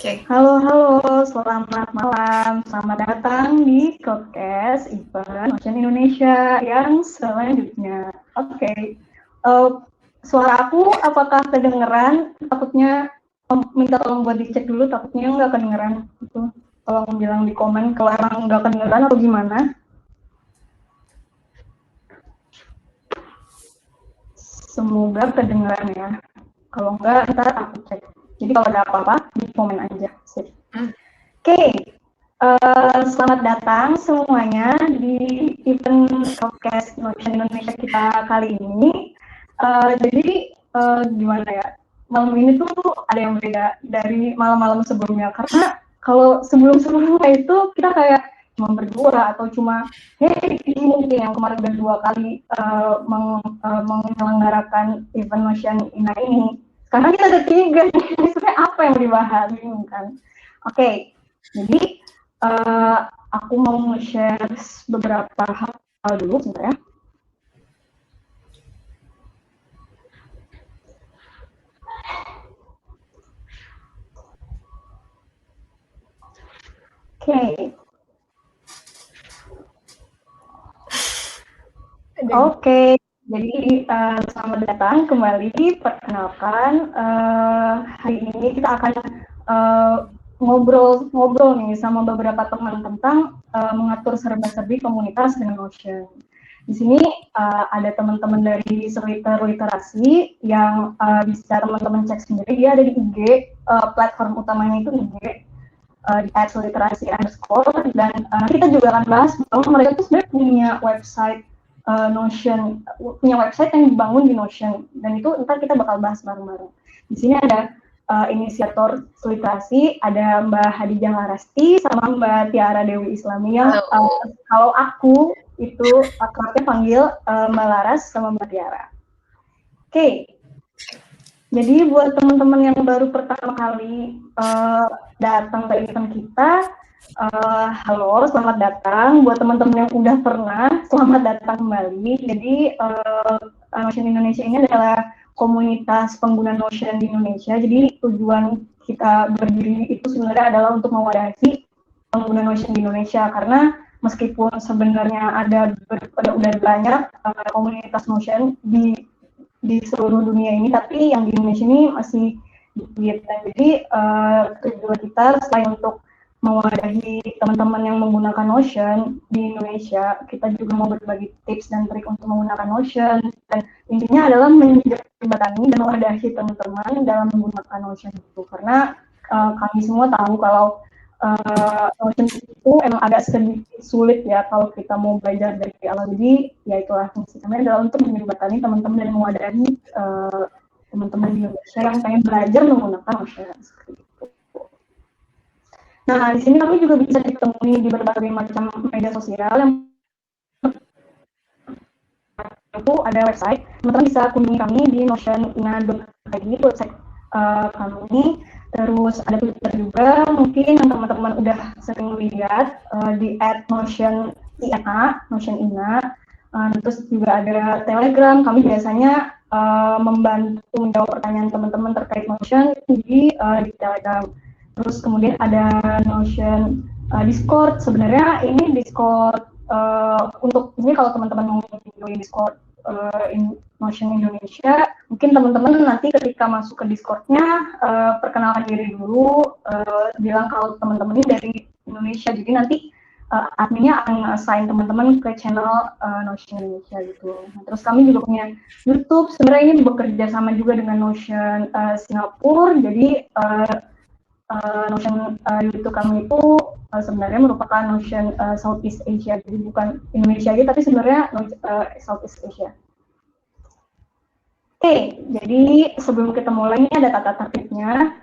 Oke. Halo, halo, selamat malam. Selamat datang di podcast Event Ocean Indonesia yang selanjutnya. Oke. Suara aku apakah kedengeran? Takutnya minta tolong buat dicek dulu, takutnya nggak kedengeran. Itu tolong bilang di komen kalau emang nggak kedengeran atau gimana. Semoga kedengeran ya. Kalau nggak, ntar aku cek. Jadi kalau ada apa-apa, di komen aja. Sip. Oke, selamat datang semuanya di event podcast Notion Indonesia kita kali ini. Jadi gimana ya? Malam ini tuh ada yang beda dari malam-malam sebelumnya karena kalau sebelum-sebelumnya itu kita kayak cuma berdua atau cuma ini mungkin yang kemarin udah 2 kali menyelenggarakan event Notion Ina ini. Sekarang kita ada 3 nih. Sebenarnya apa yang dibahas bingung kan? Oke, jadi aku mau share beberapa hal dulu sebentar ya. Oke. Jadi selamat datang kembali. Perkenalkan, hari ini kita akan ngobrol nih sama beberapa teman tentang mengatur serba-serbi komunitas dengan Notion. Di sini ada teman-teman dari Seliter Literasi yang bisa teman-teman cek sendiri. Dia ada di IG, platform utamanya itu IG, di @literasi_, dan kita juga akan bahas bahwa mereka tuh sebenarnya punya website Notion, punya website yang dibangun di Notion, dan itu ntar kita bakal bahas bareng-bareng. Di sini ada inisiator literasi, ada Mbak Hadijah Larasti sama Mbak Tiara Dewi Islami yang kalau aku itu akrabnya panggil Mbak Laras sama Mbak Tiara. Oke. Jadi buat teman-teman yang baru pertama kali datang ke event kita, halo, selamat datang. Buat teman-teman yang udah pernah, selamat datang kembali. Jadi Notion Indonesia ini adalah komunitas pengguna Notion di Indonesia. Jadi tujuan kita berdiri itu sebenarnya adalah untuk mewadahi pengguna Notion di Indonesia, karena meskipun sebenarnya udah banyak komunitas Notion di seluruh dunia ini, tapi yang di Indonesia ini masih dikit. Jadi tujuan kita selain untuk mewadahi teman-teman yang menggunakan Notion di Indonesia, kita juga mau berbagi tips dan trik untuk menggunakan Notion, dan intinya adalah menjembatani dan mewadahi teman-teman dalam menggunakan Notion itu, karena kami semua tahu kalau Notion itu emang agak sedikit sulit ya kalau kita mau belajar dari awal. Jadi ya itulah fungsi kami adalah untuk menjembatani teman-teman dan mewadahi teman-teman di Indonesia yang pengen belajar menggunakan Notion seperti itu. Nah, di sini kami juga bisa ditemui di berbagai macam media sosial yang itu ada website. Teman-teman bisa kunjungi kami di notionina.id, website kami. Terus ada Twitter juga, mungkin yang teman-teman udah sering lihat di @notionina, notionina. Terus juga ada Telegram, kami biasanya membantu menjawab pertanyaan teman-teman terkait Notion di Telegram. Terus kemudian ada Notion Discord. Sebenarnya ini Discord untuk ini kalau teman-teman mau join Discord Notion Indonesia, mungkin teman-teman nanti ketika masuk ke Discord-nya perkenalkan diri dulu, bilang kalau teman-teman ini dari Indonesia, jadi nanti adminnya akan assign teman-teman ke channel Notion Indonesia gitu. Nah, terus kami juga punya YouTube, sebenarnya ini bekerja sama juga dengan Notion Singapura, jadi Notion YouTube kami itu sebenarnya merupakan Notion Southeast Asia, jadi bukan Indonesia aja, tapi sebenarnya Southeast Asia. Oke, jadi sebelum kita mulai ini ada tata tertibnya.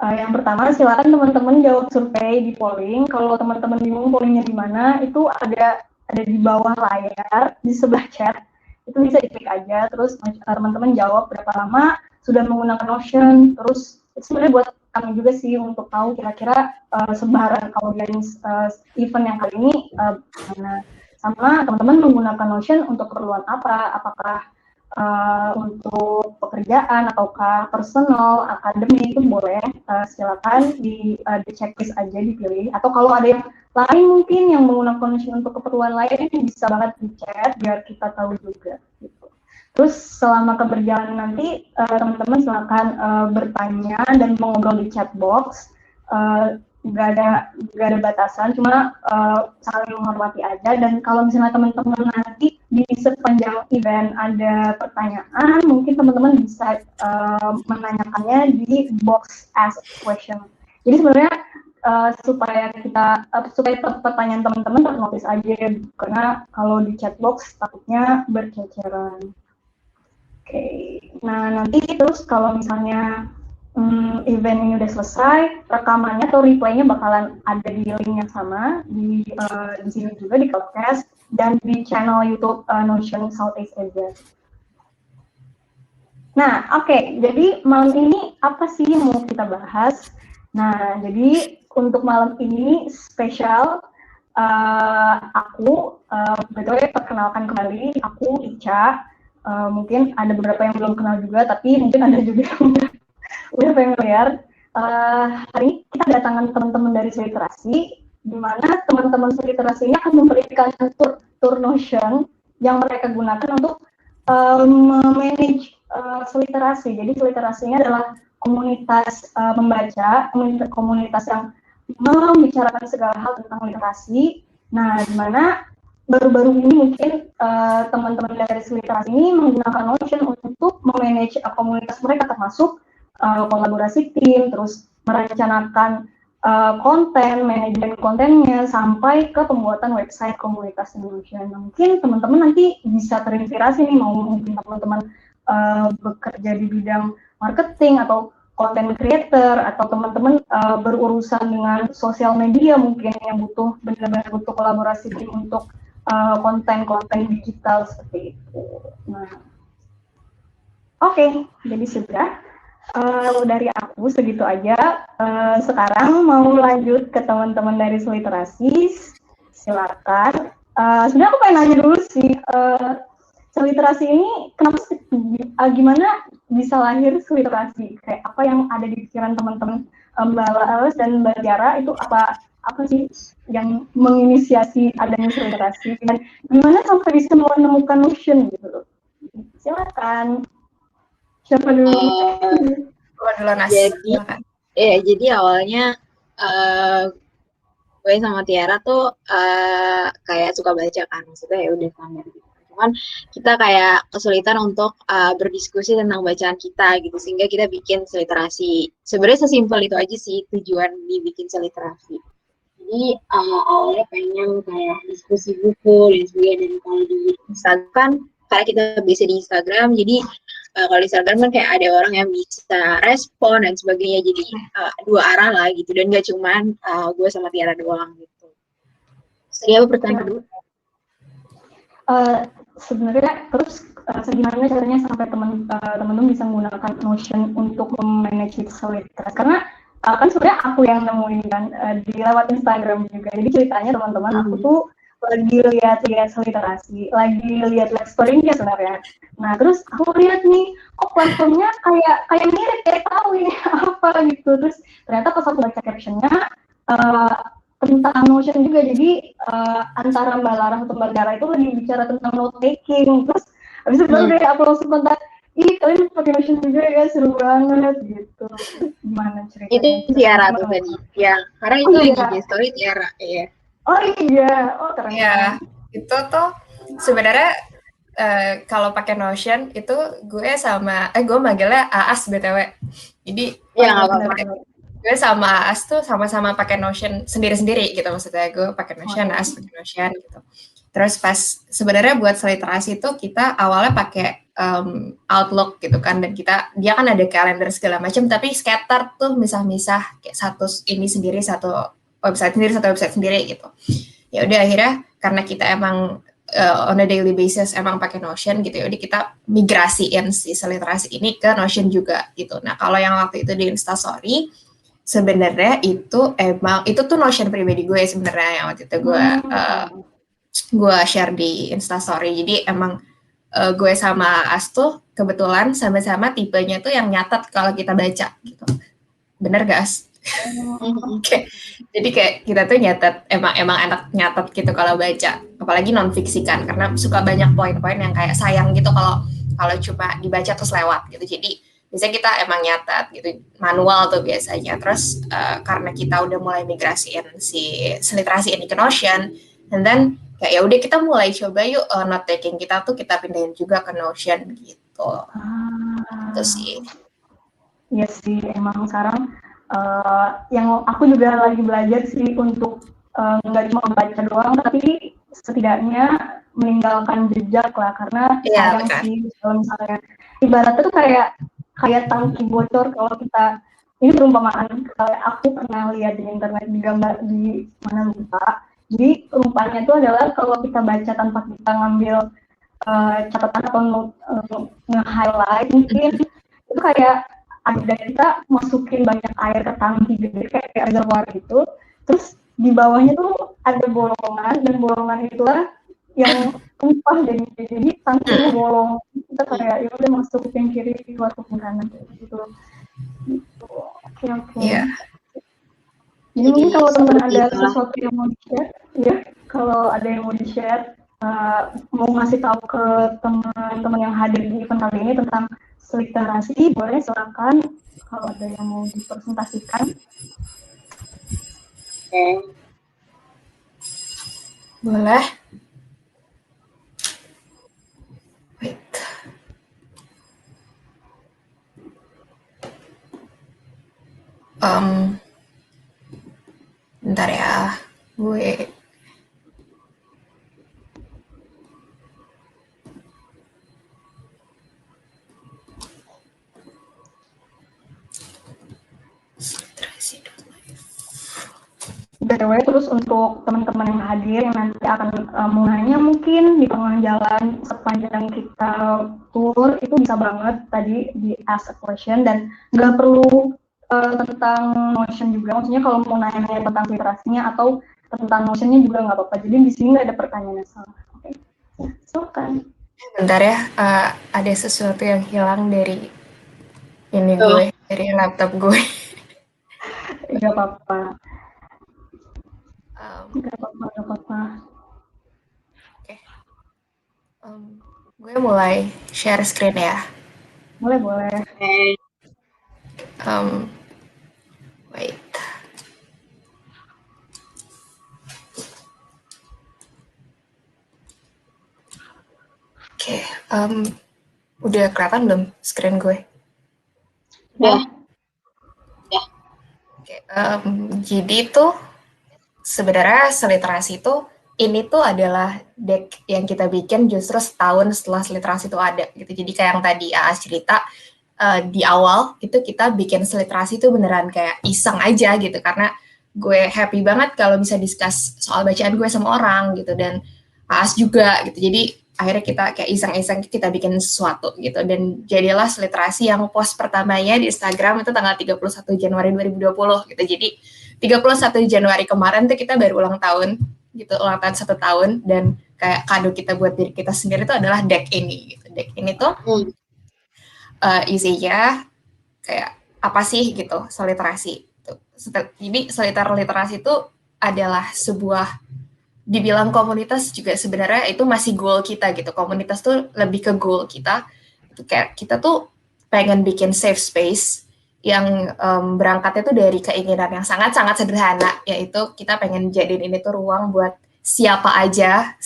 Yang pertama, silakan teman-teman jawab survei di polling. Kalau teman-teman bingung pollingnya di mana, itu ada di bawah layar, di sebelah chat. Itu bisa diklik aja, terus teman-teman jawab berapa lama sudah menggunakan Notion. Terus itu sebenarnya buat kami juga sih untuk tahu kira-kira sebaran audiens event yang kali ini gimana. Sama teman-teman menggunakan Notion untuk keperluan apa? Apakah untuk pekerjaan ataukah personal, akademik itu boleh, silakan di checklist aja dipilih. Atau kalau ada yang lain mungkin yang menggunakan Notion untuk keperluan lain, bisa banget di chat biar kita tahu juga. Gitu. Terus selama keberjalanan nanti teman-teman silakan bertanya dan mengobrol di chat box. Nggak ada batasan, cuma saling menghormati aja. Dan kalau misalnya teman-teman nanti di sepanjang event ada pertanyaan, mungkin teman-teman bisa menanyakannya di box ask question. Jadi sebenarnya supaya pertanyaan teman-teman ternotis aja, karena kalau di chat box takutnya berceceran. Oke, nah nanti terus kalau misalnya event ini udah selesai, rekamannya atau replaynya bakalan ada di link yang sama di sini juga di Cloudcast dan di channel YouTube Notion Southeast Asia. Nah, oke, jadi malam ini apa sih yang mau kita bahas? Nah, jadi untuk malam ini spesial, aku betul perkenalkan kembali, aku Ica. Mungkin ada beberapa yang belum kenal juga, tapi mungkin ada juga yang udah familiar. Hari ini kita kedatangan teman-teman dari Seliterasi, di mana teman-teman Seliterasi ini akan memberikan tour Notion yang mereka gunakan untuk memanage Seliterasi. Jadi Seliterasi ini adalah komunitas membaca, komunitas yang membicarakan segala hal tentang literasi. Nah, di mana baru-baru ini mungkin teman-teman dari Seliterasi ini menggunakan Notion untuk memanage komunitas mereka, termasuk kolaborasi tim, terus merencanakan konten, manajemen kontennya, sampai ke pembuatan website komunitas Indonesia. Nah, mungkin teman-teman nanti bisa terinspirasi nih, mau mungkin teman-teman bekerja di bidang marketing atau content creator, atau teman-teman berurusan dengan sosial media mungkin yang benar-benar butuh kolaborasi tim untuk konten-konten digital seperti itu. Nah, oke, jadi sudah. Dari aku segitu aja. Sekarang mau lanjut ke teman-teman dari Seliterasi. Silakan. Sebenarnya aku pengen nanya dulu sih, Seliterasi ini kenapa sih, gimana bisa lahir Seliterasi? Kayak apa yang ada di pikiran teman-teman Mbak Laras dan Mbak Tiara itu apa sih yang menginisiasi adanya Seliterasi, dan gimana sampai bisa menemukan Notion gitu? Silakan. Siapa dulu? Jadi awalnya gue sama Tiara tuh kayak suka baca kan, maksudnya ya udah sama gitu. Cuman kita kayak kesulitan untuk berdiskusi tentang bacaan kita gitu, sehingga kita bikin Seliterasi. Sebenarnya sesimpel itu aja sih tujuan dibikin Seliterasi. Jadi awalnya pengen kayak diskusi buku dan sebagainya. Dan kalau di Instagram, karena kita biasa di Instagram, jadi kalau di Instagram kan kayak ada orang yang bisa respon dan sebagainya, jadi dua arah lah gitu, dan gak cuman gue sama Tiara doang gitu. Apa pertanyaan kedua? Sebenarnya terus gimana caranya sampai teman-teman bisa menggunakan Notion untuk memanage Seliterasi? Karena kan sebenarnya aku yang nemuin kan di lewat Instagram juga. Jadi ceritanya teman-teman, aku tuh lagi lihat Seliterasi, lagi lihat story-nya sebenarnya. Nah, terus aku lihat nih, kok platformnya kayak mirip, kayak tahu ini apa gitu. Terus ternyata pas aku baca caption-nya tentang Notion juga. Jadi antara Mbak Lara atau Mbak Tiara itu lagi bicara tentang note taking. Terus habis itu baru aku langsung kontak, kalian pakai Notion juga ya, seru banget gitu. Gimana ceritanya? Itu Tiara tuh tadi. Ya, karena itu yang IG story Tiara, ya. Oh iya, keren. Ya, itu tuh sebenarnya kalau pakai Notion itu gue manggilnya Aas BTW. Jadi gue sama Aas tuh sama-sama pakai Notion sendiri-sendiri gitu, maksudnya gue pakai Notion, Aas pakai Notion gitu. Terus pas sebenarnya buat Seliterasi itu kita awalnya pakai Outlook gitu kan, dan dia kan ada kalender segala macam, tapi scatter tuh misah-misah kayak satu website sendiri gitu. Ya udah, akhirnya karena kita emang on a daily basis emang pakai Notion gitu, ya udah kita migrasiin si Seliterasi ini ke Notion juga gitu. Nah, kalau yang waktu itu di Instastory sebenarnya itu tuh Notion pribadi gue sebenarnya, yang waktu itu gue share di Instastory. Jadi emang gue sama As tuh kebetulan sama-sama tipenya tuh yang nyatet kalau kita baca gitu. Bener gak, As? Oke. Jadi kayak kita tuh nyatet, emang enak nyatet gitu kalau baca, apalagi non fiksi kan, karena suka banyak poin-poin yang kayak sayang gitu kalau cuma dibaca terus lewat gitu. Jadi biasanya kita emang nyatet gitu, manual tuh biasanya. Terus karena kita udah mulai migrasiin si literasi ini ke Notion, and then kayak ya udah kita mulai coba yuk note taking kita tuh kita pindahin juga ke Notion gitu. Itu sih. Iya sih, emang sekarang yang aku juga lagi belajar sih untuk nggak cuma baca doang, tapi setidaknya meninggalkan jejak lah, karena sayang sih kalau misalnya ibaratnya tuh kayak tangki bocor kalau kita, ini perumpamaan kayak aku pernah lihat di internet di gambar di mana lupa. Jadi rupanya itu adalah kalau kita baca tanpa kita ngambil catatan atau nge-highlight, mungkin itu kayak ada kita masukin banyak air ke tangki gede kayak reservoir gitu, terus di bawahnya tuh ada bolongan, dan bolongan itulah yang tumpah jadi tangkinya bolong, kita kayak ya udah masuk kuping kiri keluar kuping kanan gitu. Oke. Yeah. Jadi mungkin kalau teman ada sesuatu yang mau di-share, ya kalau ada yang mau di-share, mau ngasih tahu ke teman-teman yang hadir di event kali ini tentang literasi, boleh silakan kalau ada yang mau dipresentasikan. Boleh. Wait. Bentar ya, gue BTW, terus untuk teman-teman yang hadir yang nanti akan mau nanya mungkin di tengah jalan sepanjang kita tour, itu bisa banget tadi di ask a question, dan nggak perlu tentang Notion juga, maksudnya kalau mau nanya tentang literasinya atau tentang Notionnya juga nggak apa-apa, jadi di sini nggak ada pertanyaan yang salah. Oke, silakan. Bentar ya, ada sesuatu yang hilang dari ini gue, dari laptop gue. Nggak apa-apa. Nggak apa-apa. Oke. Gue mulai share screen ya. Boleh. Wait. Oke, udah kelihatan belum screen gue? Ya. Oke, jadi tuh sebenarnya seliterasi itu ini tuh adalah deck yang kita bikin justru setahun setelah seliterasi itu ada gitu. Jadi kayak yang tadi Aas cerita di awal itu kita bikin seliterasi itu beneran kayak iseng aja gitu, karena gue happy banget kalau bisa discuss soal bacaan gue sama orang gitu, dan Aas juga gitu. Jadi akhirnya kita kayak iseng-iseng kita bikin sesuatu gitu, dan jadilah seliterasi yang post pertamanya di Instagram itu tanggal 31 Januari 2020 gitu. Jadi 31 Januari kemarin tuh kita baru ulang tahun gitu, ulang tahun 1 tahun, dan kayak kado kita buat diri kita sendiri itu adalah deck ini gitu. Deck ini tuh isinya kayak apa sih gitu, seliterasi. Jadi literasi itu adalah sebuah, dibilang komunitas juga sebenarnya itu masih goal kita gitu. Komunitas tuh lebih ke goal kita. Kayak kita tuh pengen bikin safe space yang berangkatnya tuh dari keinginan yang sangat-sangat sederhana, yaitu kita pengen jadiin ini tuh ruang buat siapa aja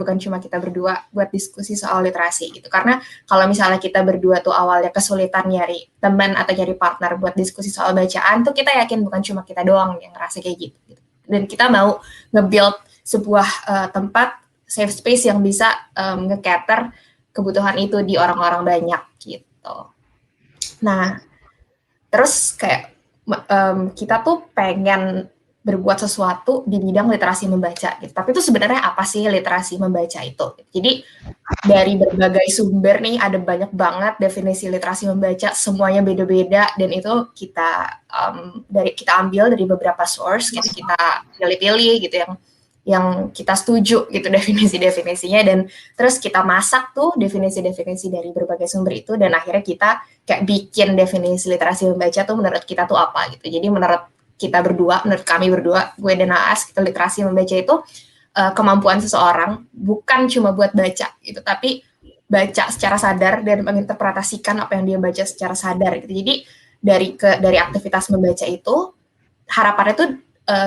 bukan cuma kita berdua buat diskusi soal literasi gitu. Karena kalau misalnya kita berdua tuh awalnya kesulitan nyari teman atau nyari partner buat diskusi soal bacaan tuh, kita yakin bukan cuma kita doang yang ngerasa kayak gitu. Dan kita mau nge-build sebuah tempat safe space yang bisa nge-cater kebutuhan itu di orang-orang banyak gitu. Nah, terus kayak kita tuh pengen berbuat sesuatu di bidang literasi membaca gitu. Tapi itu sebenarnya apa sih literasi membaca itu? Jadi dari berbagai sumber nih ada banyak banget definisi literasi membaca, semuanya beda-beda, dan itu kita ambil dari beberapa source gitu, kita pilih-pilih gitu yang yang kita setuju gitu definisi-definisinya, dan terus kita masak tuh definisi-definisi dari berbagai sumber itu, dan akhirnya kita kayak bikin definisi literasi membaca tuh menurut kita tuh apa gitu. Jadi menurut kita berdua, menurut kami berdua, gue dan Aas, kita literasi membaca itu kemampuan seseorang bukan cuma buat baca gitu, tapi baca secara sadar dan menginterpretasikan apa yang dia baca secara sadar gitu. Jadi dari aktivitas membaca itu harapannya tuh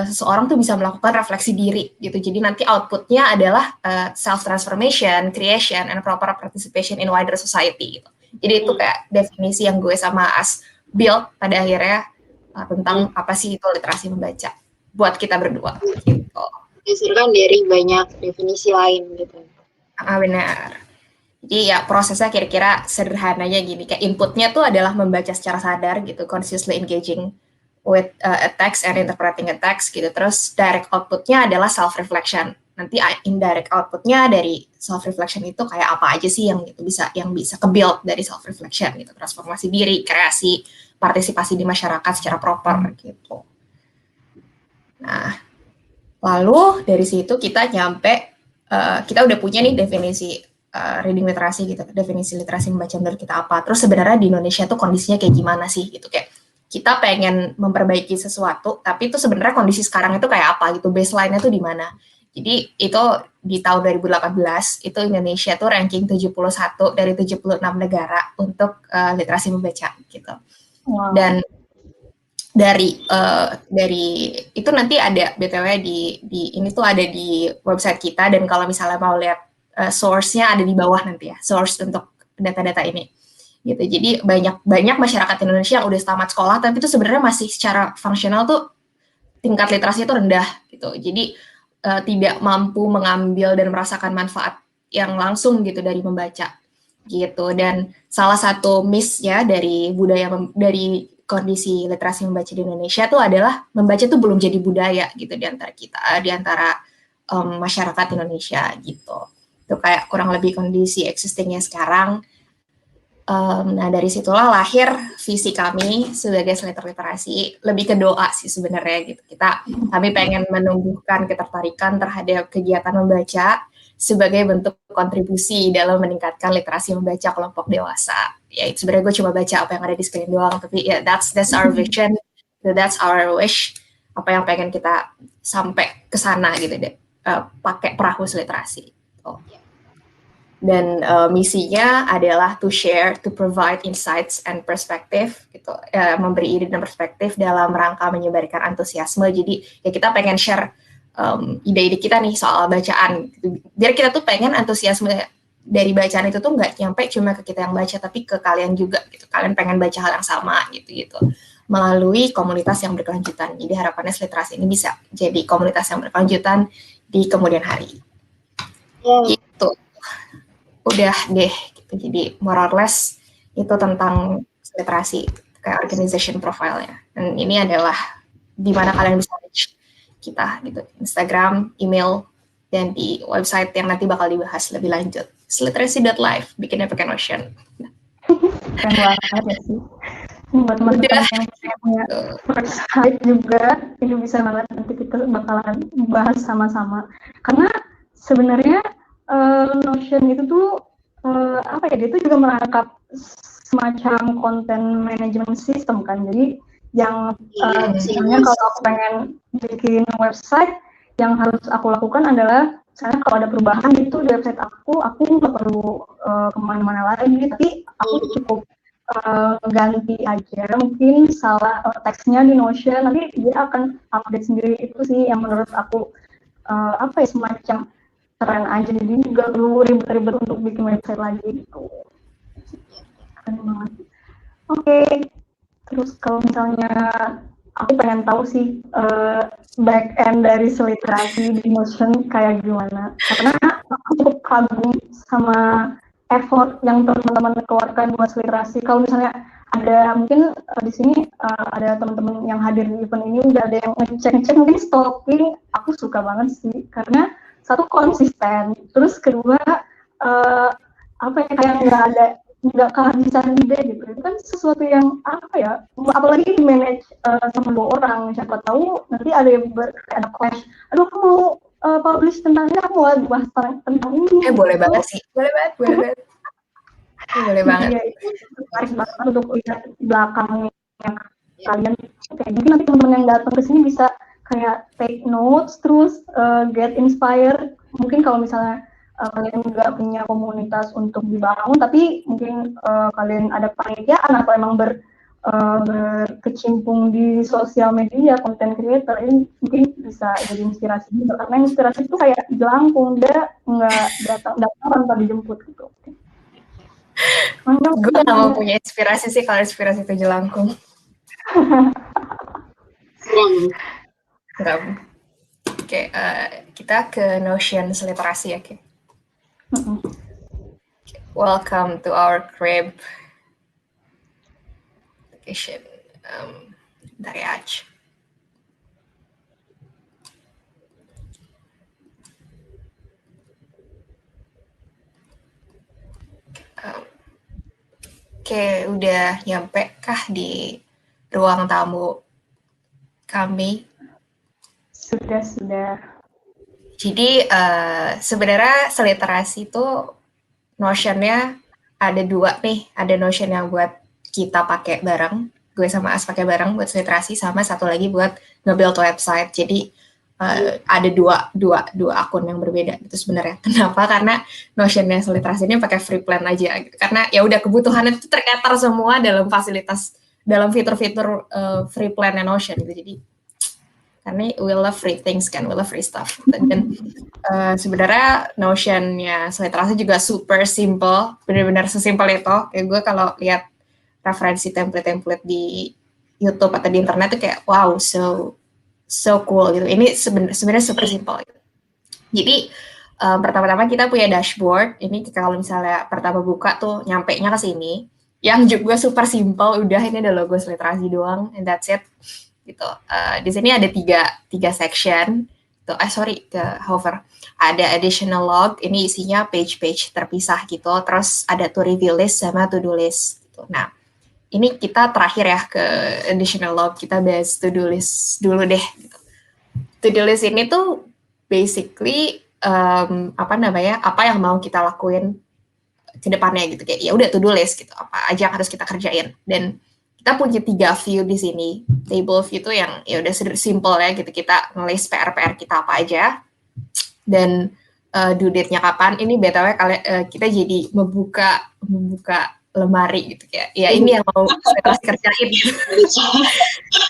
seseorang tuh bisa melakukan refleksi diri gitu. Jadi nanti outputnya adalah self transformation, creation, and proper participation in wider society gitu. Jadi itu kayak definisi yang gue sama As build pada akhirnya tentang apa sih itu literasi membaca buat kita berdua gitu. Berdasarkan dari banyak definisi lain gitu. Benar. Jadi ya prosesnya kira-kira sederhananya gini, kayak inputnya tuh adalah membaca secara sadar gitu, consciously engaging with a text and interpreting a text gitu. Terus direct outputnya adalah self-reflection. Nanti indirect outputnya dari self-reflection itu kayak apa aja sih yang bisa ke-build dari self-reflection gitu. Transformasi diri, kreasi, partisipasi di masyarakat secara proper gitu. Nah, lalu dari situ kita nyampe, kita udah punya nih definisi reading literasi gitu, definisi literasi membaca menurut kita apa. Terus sebenarnya di Indonesia tuh kondisinya kayak gimana sih gitu, kayak kita pengen memperbaiki sesuatu, tapi itu sebenarnya kondisi sekarang itu kayak apa gitu, baseline-nya tuh di mana. Jadi itu di tahun 2018, itu Indonesia tuh ranking 71 dari 76 negara untuk literasi membaca gitu. Wow. Dan dari itu nanti ada BTW di ini tuh ada di website kita, dan kalau misalnya mau lihat source-nya ada di bawah nanti ya, source untuk data-data ini. Gitu. Jadi banyak masyarakat Indonesia yang udah tamat sekolah tapi itu sebenarnya masih secara fungsional tuh tingkat literasi itu rendah gitu. Jadi tidak mampu mengambil dan merasakan manfaat yang langsung gitu dari membaca gitu. Dan salah satu miss-nya dari dari kondisi literasi membaca di Indonesia tuh adalah membaca tuh belum jadi budaya gitu di antara kita, di antara masyarakat Indonesia gitu. Itu kayak kurang lebih kondisi existing-nya sekarang. Nah dari situlah lahir visi kami sebagai Slater Literasi, lebih ke doa sih sebenarnya gitu. Kami pengen menumbuhkan ketertarikan terhadap kegiatan membaca sebagai bentuk kontribusi dalam meningkatkan literasi membaca kelompok dewasa. Ya itu sebenarnya gue cuma baca apa yang ada di screen doang, tapi ya that's our vision, that's our wish, apa yang pengen kita sampai ke sana gitu deh, pakai perahu literasi. Dan misinya adalah to share, to provide insights and perspective gitu, memberi ide dan perspektif dalam rangka menyebarkan antusiasme. Jadi ya kita pengen share ide-ide kita nih soal bacaan gitu. Biar kita tuh pengen antusiasme dari bacaan itu tuh nggak nyampe cuma ke kita yang baca, tapi ke kalian juga gitu. Kalian pengen baca hal yang sama gitu melalui komunitas yang berkelanjutan. Jadi harapannya literasi ini bisa jadi komunitas yang berkelanjutan di kemudian hari. Gitu. Udah deh gitu. Jadi more or less itu tentang literasi kayak organization profile-nya. Dan ini adalah di mana kalian bisa reach kita gitu, Instagram, email, dan di website yang nanti bakal dibahas lebih lanjut, sliteracy.live, bikinnya pakai Notion. Keren banget ya sih. Buat teman-teman yang punya website juga, ini bisa banget nanti kita bakalan bahas sama-sama. Karena sebenarnya Notion itu tuh apa ya, dia itu juga merangkap semacam content management system kan. Jadi yang misalnya kalau aku pengen bikin website, yang harus aku lakukan adalah misalnya kalau ada perubahan gitu di website aku nggak perlu kemana-mana lagi, tapi aku cukup ganti aja mungkin salah teksnya di Notion, nanti dia akan update sendiri. Itu sih yang menurut aku apa ya, semacam keren aja, jadi nggak perlu ribet-ribet untuk bikin website lagi gitu. Keren banget. Oke. Terus kalau misalnya aku pengen tahu sih back end dari seliterasi di Notion kayak gimana, karena aku cukup kagum sama effort yang teman-teman keluarkan buat seliterasi. Kalau misalnya ada mungkin di sini ada teman-teman yang hadir di event ini udah ada yang ngecek mungkin stalking, aku suka banget sih karena satu konsisten, terus kedua apa ya, kayak nggak kehabisan ide gitu. Itu kan sesuatu yang apa ya, apalagi di manage sama 2 orang, siapa tahu nanti ada clash, aduh aku mau publish tentang ini, aku mau bahas tentang ini. Boleh banget sih, boleh banget. Boleh banget. Iya, itu menarik banget untuk lihat belakangnya kalian. Kayak mungkin nanti teman-teman yang datang ke sini bisa kayak take notes, terus get inspired. Mungkin kalau misalnya kalian nggak punya komunitas untuk dibangun, tapi mungkin kalian ada panitiaan atau emang berkecimpung di sosial media, content creator, ini mungkin bisa jadi inspirasi juga. Karena inspirasi itu kayak jelangkung, dia nggak datang tanpa dijemput gitu. Gue gak mau punya inspirasi sih kalau inspirasi itu jelangkung. Serem. Oke, kita ke Notion literasi ya, Ki. Welcome to our crib. Location. Dari Aceh. Oke, udah nyampe kah di ruang tamu kami? Sudah. Jadi sebenarnya seliterasi itu Notion-nya ada dua nih. Ada Notion yang buat kita pakai bareng, gue sama As pakai bareng buat seliterasi, sama satu lagi buat nge-build website. Jadi ada dua akun yang berbeda gitu sebenarnya. Kenapa? Karena Notion-nya seliterasi ini pakai free plan aja gitu. Karena ya udah kebutuhannya itu tercater semua dalam fasilitas, dalam fitur-fitur free plan-nya Notion gitu. Jadi karena we love free things kan, we love free stuff. Dan sebenarnya Notion-nya seliterasi juga super simple, benar-benar sesimpel itu. Kayak gue kalau lihat referensi template-template di YouTube atau di internet tuh kayak wow, so cool gitu. Ini sebenarnya super simple gitu. Jadi pertama-tama kita punya dashboard. Ini kalau misalnya pertama buka tuh nyampe-nya ke sini. Yang juga super simple, udah ini ada logo seliterasi doang, and that's it. Gitu. Di sini ada tiga section. Ke hover. Ada additional log, ini isinya page-page terpisah gitu. Terus ada to review list sama to do list. Gitu. Nah, ini kita terakhir ya ke additional log, kita bahas to do list dulu deh. Gitu. To do list ini tuh basically apa yang mau kita lakuin ke depannya gitu, kayak ya udah to do list gitu, apa aja yang harus kita kerjain. Dan kita punya 3 view di sini. Table view itu yang ya udah simple ya gitu, kita ngelis PR kita apa aja dan due date-nya kapan. Ini BTW kita jadi membuka lemari gitu kayak ya ini yang mau kita kerjain gitu.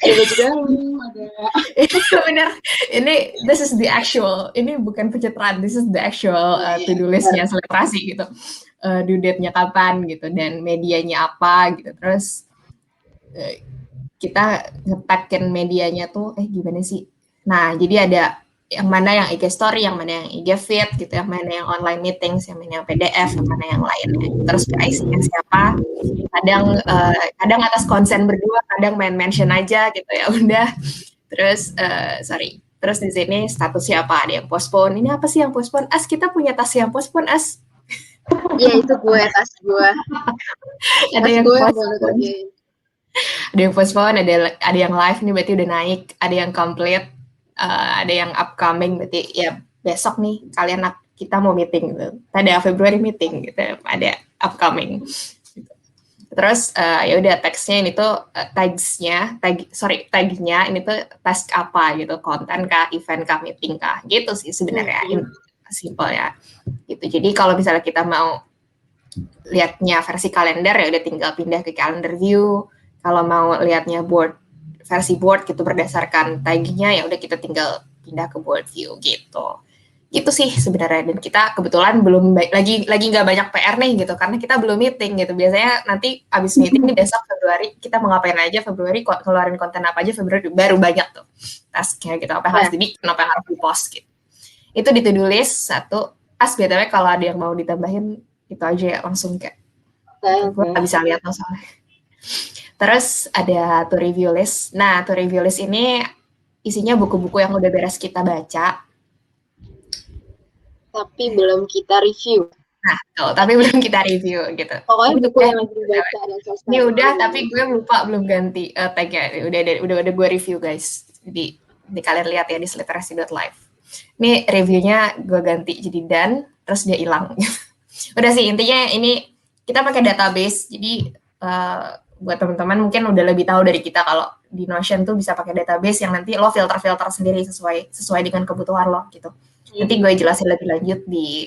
Ada baju dalam, ada benar. Ini this is the actual, ini bukan pencitraan, this is the actual to do list-nya seliterasi gitu. Due date-nya kapan gitu dan medianya apa gitu. Terus kita nge-tag-in medianya tuh gimana sih? Nah, jadi ada yang mana yang IG story, yang mana yang IG feed gitu, yang mana yang online meetings, yang mana yang PDF, yang mana yang lainnya. Terus IC-nya siapa? Kadang atas konsen berdua, kadang main mention aja gitu ya udah. Terus Terus di sini statusnya apa? Ada yang postpone. Ini apa sih yang postpone? As, kita punya tas yang postpone, As. Iya, itu tas gue. Ada yang postpone. Ada yang postpone, ada yang live nih berarti udah naik, ada yang complete, ada yang upcoming berarti ya besok nih kita mau meeting gitu. Ada Februari meeting gitu, ada upcoming. Terus ya udah teksnya ini tuh tagnya ini tuh task apa gitu, konten kah, event kah, meeting kah, gitu sih sebenarnya. Simple ya. Gitu. Jadi kalau misalnya kita mau lihatnya versi kalender ya udah tinggal pindah ke calendar view. Kalau mau lihatnya versi board gitu berdasarkan tagnya ya udah kita tinggal pindah ke board view gitu. Gitu sih sebenarnya, dan kita kebetulan belum lagi nggak banyak PR nih gitu karena kita belum meeting gitu. Biasanya nanti abis meeting nih besok Februari kita mau ngapain aja, Februari keluarin konten apa aja, Februari baru banyak tuh tasknya gitu, apa yang harus dibikin, apa yang harus di-post gitu. Itu di to-do list satu. BTW kalau ada yang mau ditambahin itu aja ya langsung kayak gue nggak bisa lihat masalah. Terus ada to review list. Nah, to review list ini isinya buku-buku yang udah beres kita baca. Tapi belum kita review. Nah, tapi belum kita review gitu. Pokoknya buku yang lagi dibaca dan selesai. Ini udah, tapi gue lupa belum ganti tag-nya. Udah gue review guys. Di kalian lihat ya di seliterasi.live. Ini reviewnya gue ganti jadi dan, terus dia hilang. Udah sih, intinya ini kita pakai database, jadi buat teman-teman mungkin udah lebih tahu dari kita kalau di Notion tuh bisa pakai database yang nanti lo filter-filter sendiri sesuai dengan kebutuhan lo gitu. Nanti gue jelasin lebih lanjut di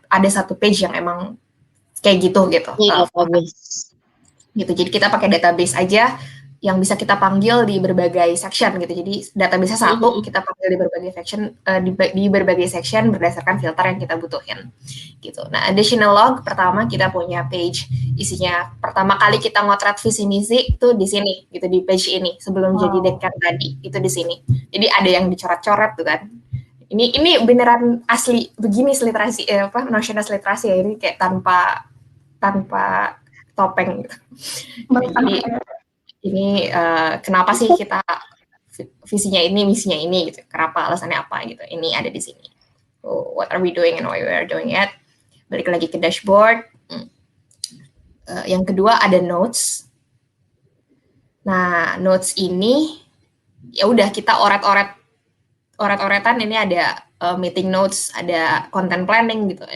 ada satu page yang emang kayak gitu. Gitu. Jadi kita pakai database aja yang bisa kita panggil di berbagai section gitu. Jadi database satu kita panggil di berbagai section di berbagai section berdasarkan filter yang kita butuhin. Gitu. Nah, additional log pertama kita punya page isinya pertama kali kita ngotret visi misi itu di sini gitu di page ini sebelum jadi dekan tadi itu di sini. Jadi ada yang dicoret-coret tuh kan. Ini beneran asli begini literasi Notion literasi ya, ini kayak tanpa topeng gitu. Jadi ini kenapa sih kita visinya ini, misinya ini gitu. Kenapa, alasannya apa gitu. Ini ada di sini. So, what are we doing and why we are doing it. Balik lagi ke dashboard. Yang kedua ada notes. Nah, notes ini ya udah kita oret-oretan ini ada meeting notes, ada content planning gitu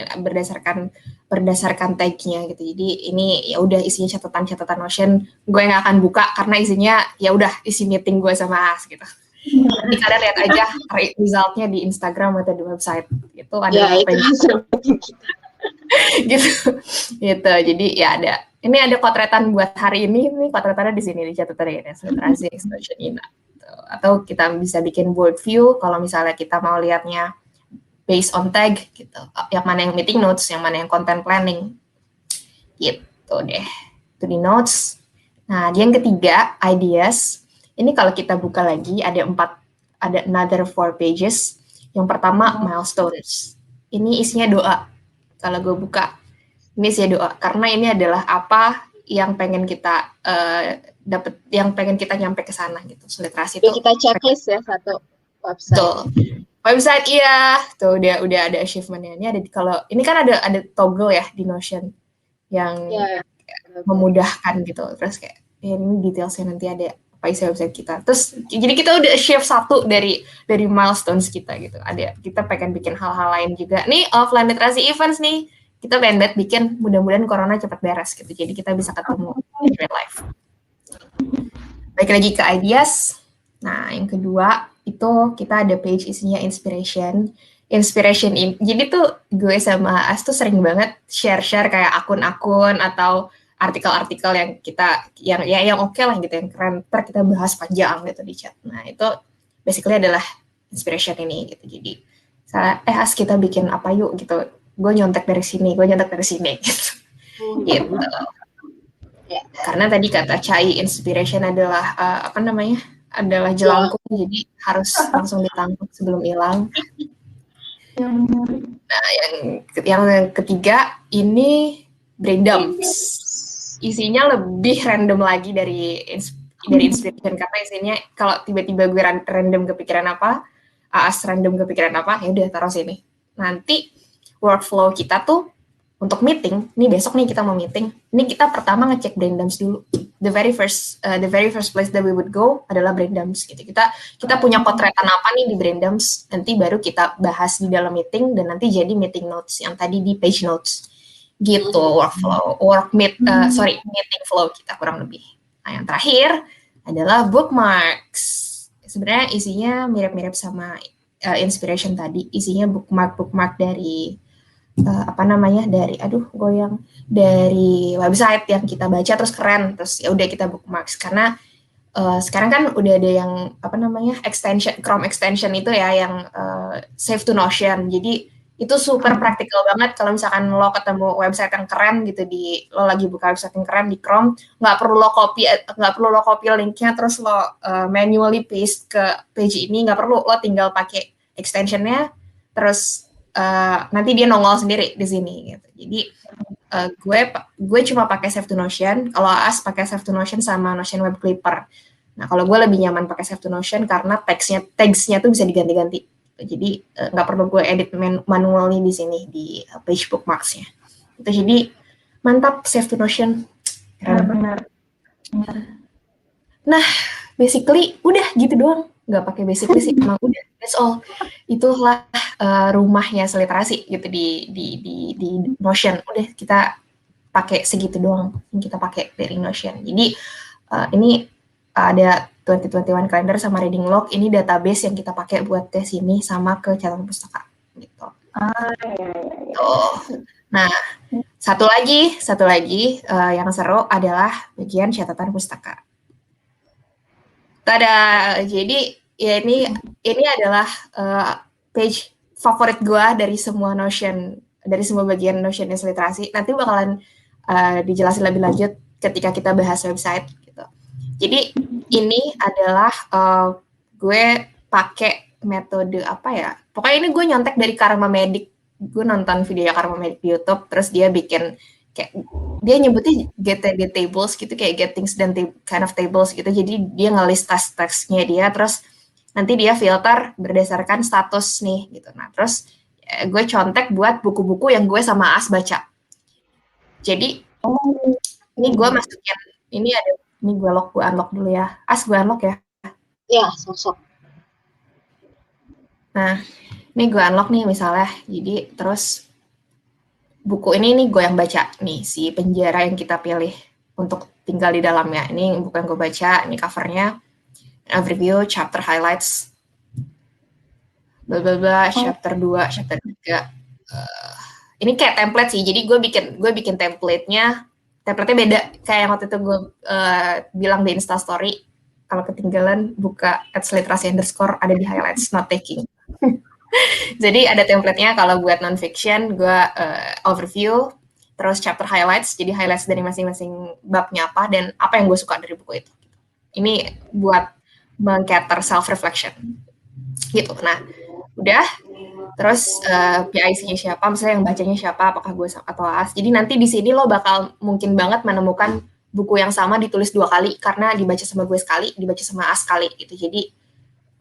berdasarkan tag-nya gitu. Jadi ini ya udah isinya catatan Notion. Gue nggak akan buka karena isinya ya udah isi meeting gue sama As gitu. Jadi kalian lihat aja resultnya di Instagram atau di website gitu ada ya, gitu. Jadi ya ada potretan buat hari ini. Ini potretannya di sini di catatan ini literasi Notion ini. Atau kita bisa bikin board view kalau misalnya kita mau lihatnya based on tag gitu. Yang mana yang meeting notes, yang mana yang content planning. Gitu deh. Itu di notes. Nah, yang ketiga, ideas. Ini kalau kita buka lagi ada another 4 pages. Yang pertama milestones. Ini isinya doa. Kalau gue buka, ini isinya doa karena ini adalah apa yang pengen kita yang pengen kita nyampe ke sana gitu. Literasi itu kita checklist ya satu website. Tuh. Website iya, tuh udah ada achievement-nya. Ini ada kalau ini kan ada toggle ya di Notion yang memudahkan gitu. Terus kayak ini detailsnya nanti ada apa isi website kita. Terus jadi kita udah achieve satu dari milestones kita gitu. Ada kita pengen bikin hal-hal lain juga. Nih offline literasi events nih. Kita pengen bikin mudah-mudahan corona cepat beres gitu. Jadi kita bisa ketemu in real life. Balik lagi ke ideas. Nah, yang kedua itu kita ada page isinya inspiration. Jadi tuh gue sama As tuh sering banget share kayak akun-akun atau artikel-artikel yang oke lah gitu, yang keren. Ntar kita bahas panjang gitu di chat. Nah, itu basically adalah inspiration ini gitu. Jadi, As kita bikin apa yuk gitu. Gue nyontek dari sini gitu. Gitu. Ya. Karena tadi kata Cai, inspiration adalah adalah jelangkung, jadi harus langsung ditangkap sebelum hilang. Nah, yang ketiga ini brain dumps. Isinya lebih random lagi dari inspiration karena isinya kalau tiba-tiba gue random kepikiran apa, As random kepikiran apa, ya udah taruh sini. Nanti workflow kita tuh untuk meeting, nih besok nih kita mau meeting, ini kita pertama ngecek brain dumps dulu. The very first place that we would go adalah brain dumps gitu. Kita punya potretan apa nih di brain dumps, nanti baru kita bahas di dalam meeting dan nanti jadi meeting notes yang tadi di page notes. Gitu workflow, meeting flow kita kurang lebih. Nah, yang terakhir adalah bookmarks. Sebenarnya isinya mirip-mirip sama inspiration tadi, isinya bookmark dari dari website yang kita baca terus keren, terus ya udah kita bookmarks karena sekarang kan udah ada yang Chrome extension itu ya yang save to Notion. Jadi itu super praktikal banget kalau misalkan lo ketemu website yang keren gitu lo lagi buka website yang keren di Chrome, nggak perlu lo copy linknya terus lo manually paste ke page ini, nggak perlu, lo tinggal pakai extensionnya terus nanti dia nongol sendiri di sini gitu. Jadi gue cuma pakai Save to Notion. Kalau As pakai Save to Notion sama Notion Web Clipper. Nah, kalau gue lebih nyaman pakai Save to Notion karena tagsnya tuh bisa diganti-ganti. Jadi nggak perlu gue edit manually di sini di page bookmarks-nya. Itu jadi mantap Save to Notion. Benar. Nah, basically udah gitu doang. nggak pakai basically sih, emang udah that's all. Itulah rumahnya seliterasi gitu di Notion. Udah kita pakai segitu doang yang kita pakai dari Notion. Jadi ini ada 2021 calendar sama reading log, ini database yang kita pakai buat tes ini sama ke catatan pustaka gitu. Nah, satu lagi yang seru adalah bagian catatan pustaka. Tada, jadi ya ini adalah page favorit gue dari semua Notion, dari semua bagian Notion literasi. Nanti bakalan dijelasin lebih lanjut ketika kita bahas website gitu. Jadi ini adalah gue pakai metode apa ya? Pokoknya ini gue nyontek dari Karma Medic. Gue nonton video Karma Medic di YouTube, terus dia bikin kayak dia nyebutnya GTD tables gitu, kayak get things done kind of tables gitu. Jadi dia ngelis task-tasknya dia, terus nanti dia filter berdasarkan status nih gitu. Nah terus gue contek buat buku-buku yang gue sama As baca. Jadi ini gue masukin, ini gue unlock dulu ya. As, gue unlock ya. Iya, sok-sok. Nah ini gue unlock nih misalnya. Jadi terus buku ini nih gue yang baca nih, si penjara yang kita pilih untuk tinggal di dalamnya. Ini buku yang gue baca, ini covernya, overview, chapter highlights, bla bla bla, chapter 2, chapter 3. Ini kayak template sih, jadi gue bikin template-nya beda, kayak yang waktu itu gue bilang di Instastory, kalau ketinggalan buka @literasi_, ada di highlights, not taking. Jadi ada template-nya kalau buat non-fiction, gue overview, terus chapter highlights, jadi highlights dari masing-masing babnya apa, dan apa yang gue suka dari buku itu. Ini buat meng-cater self-reflection. Gitu. Nah, udah. Terus PIC-nya siapa, misalnya yang bacanya siapa, apakah gue atau As. Jadi nanti di sini lo bakal mungkin banget menemukan buku yang sama ditulis 2 kali, karena dibaca sama gue sekali, dibaca sama As sekali, gitu. Jadi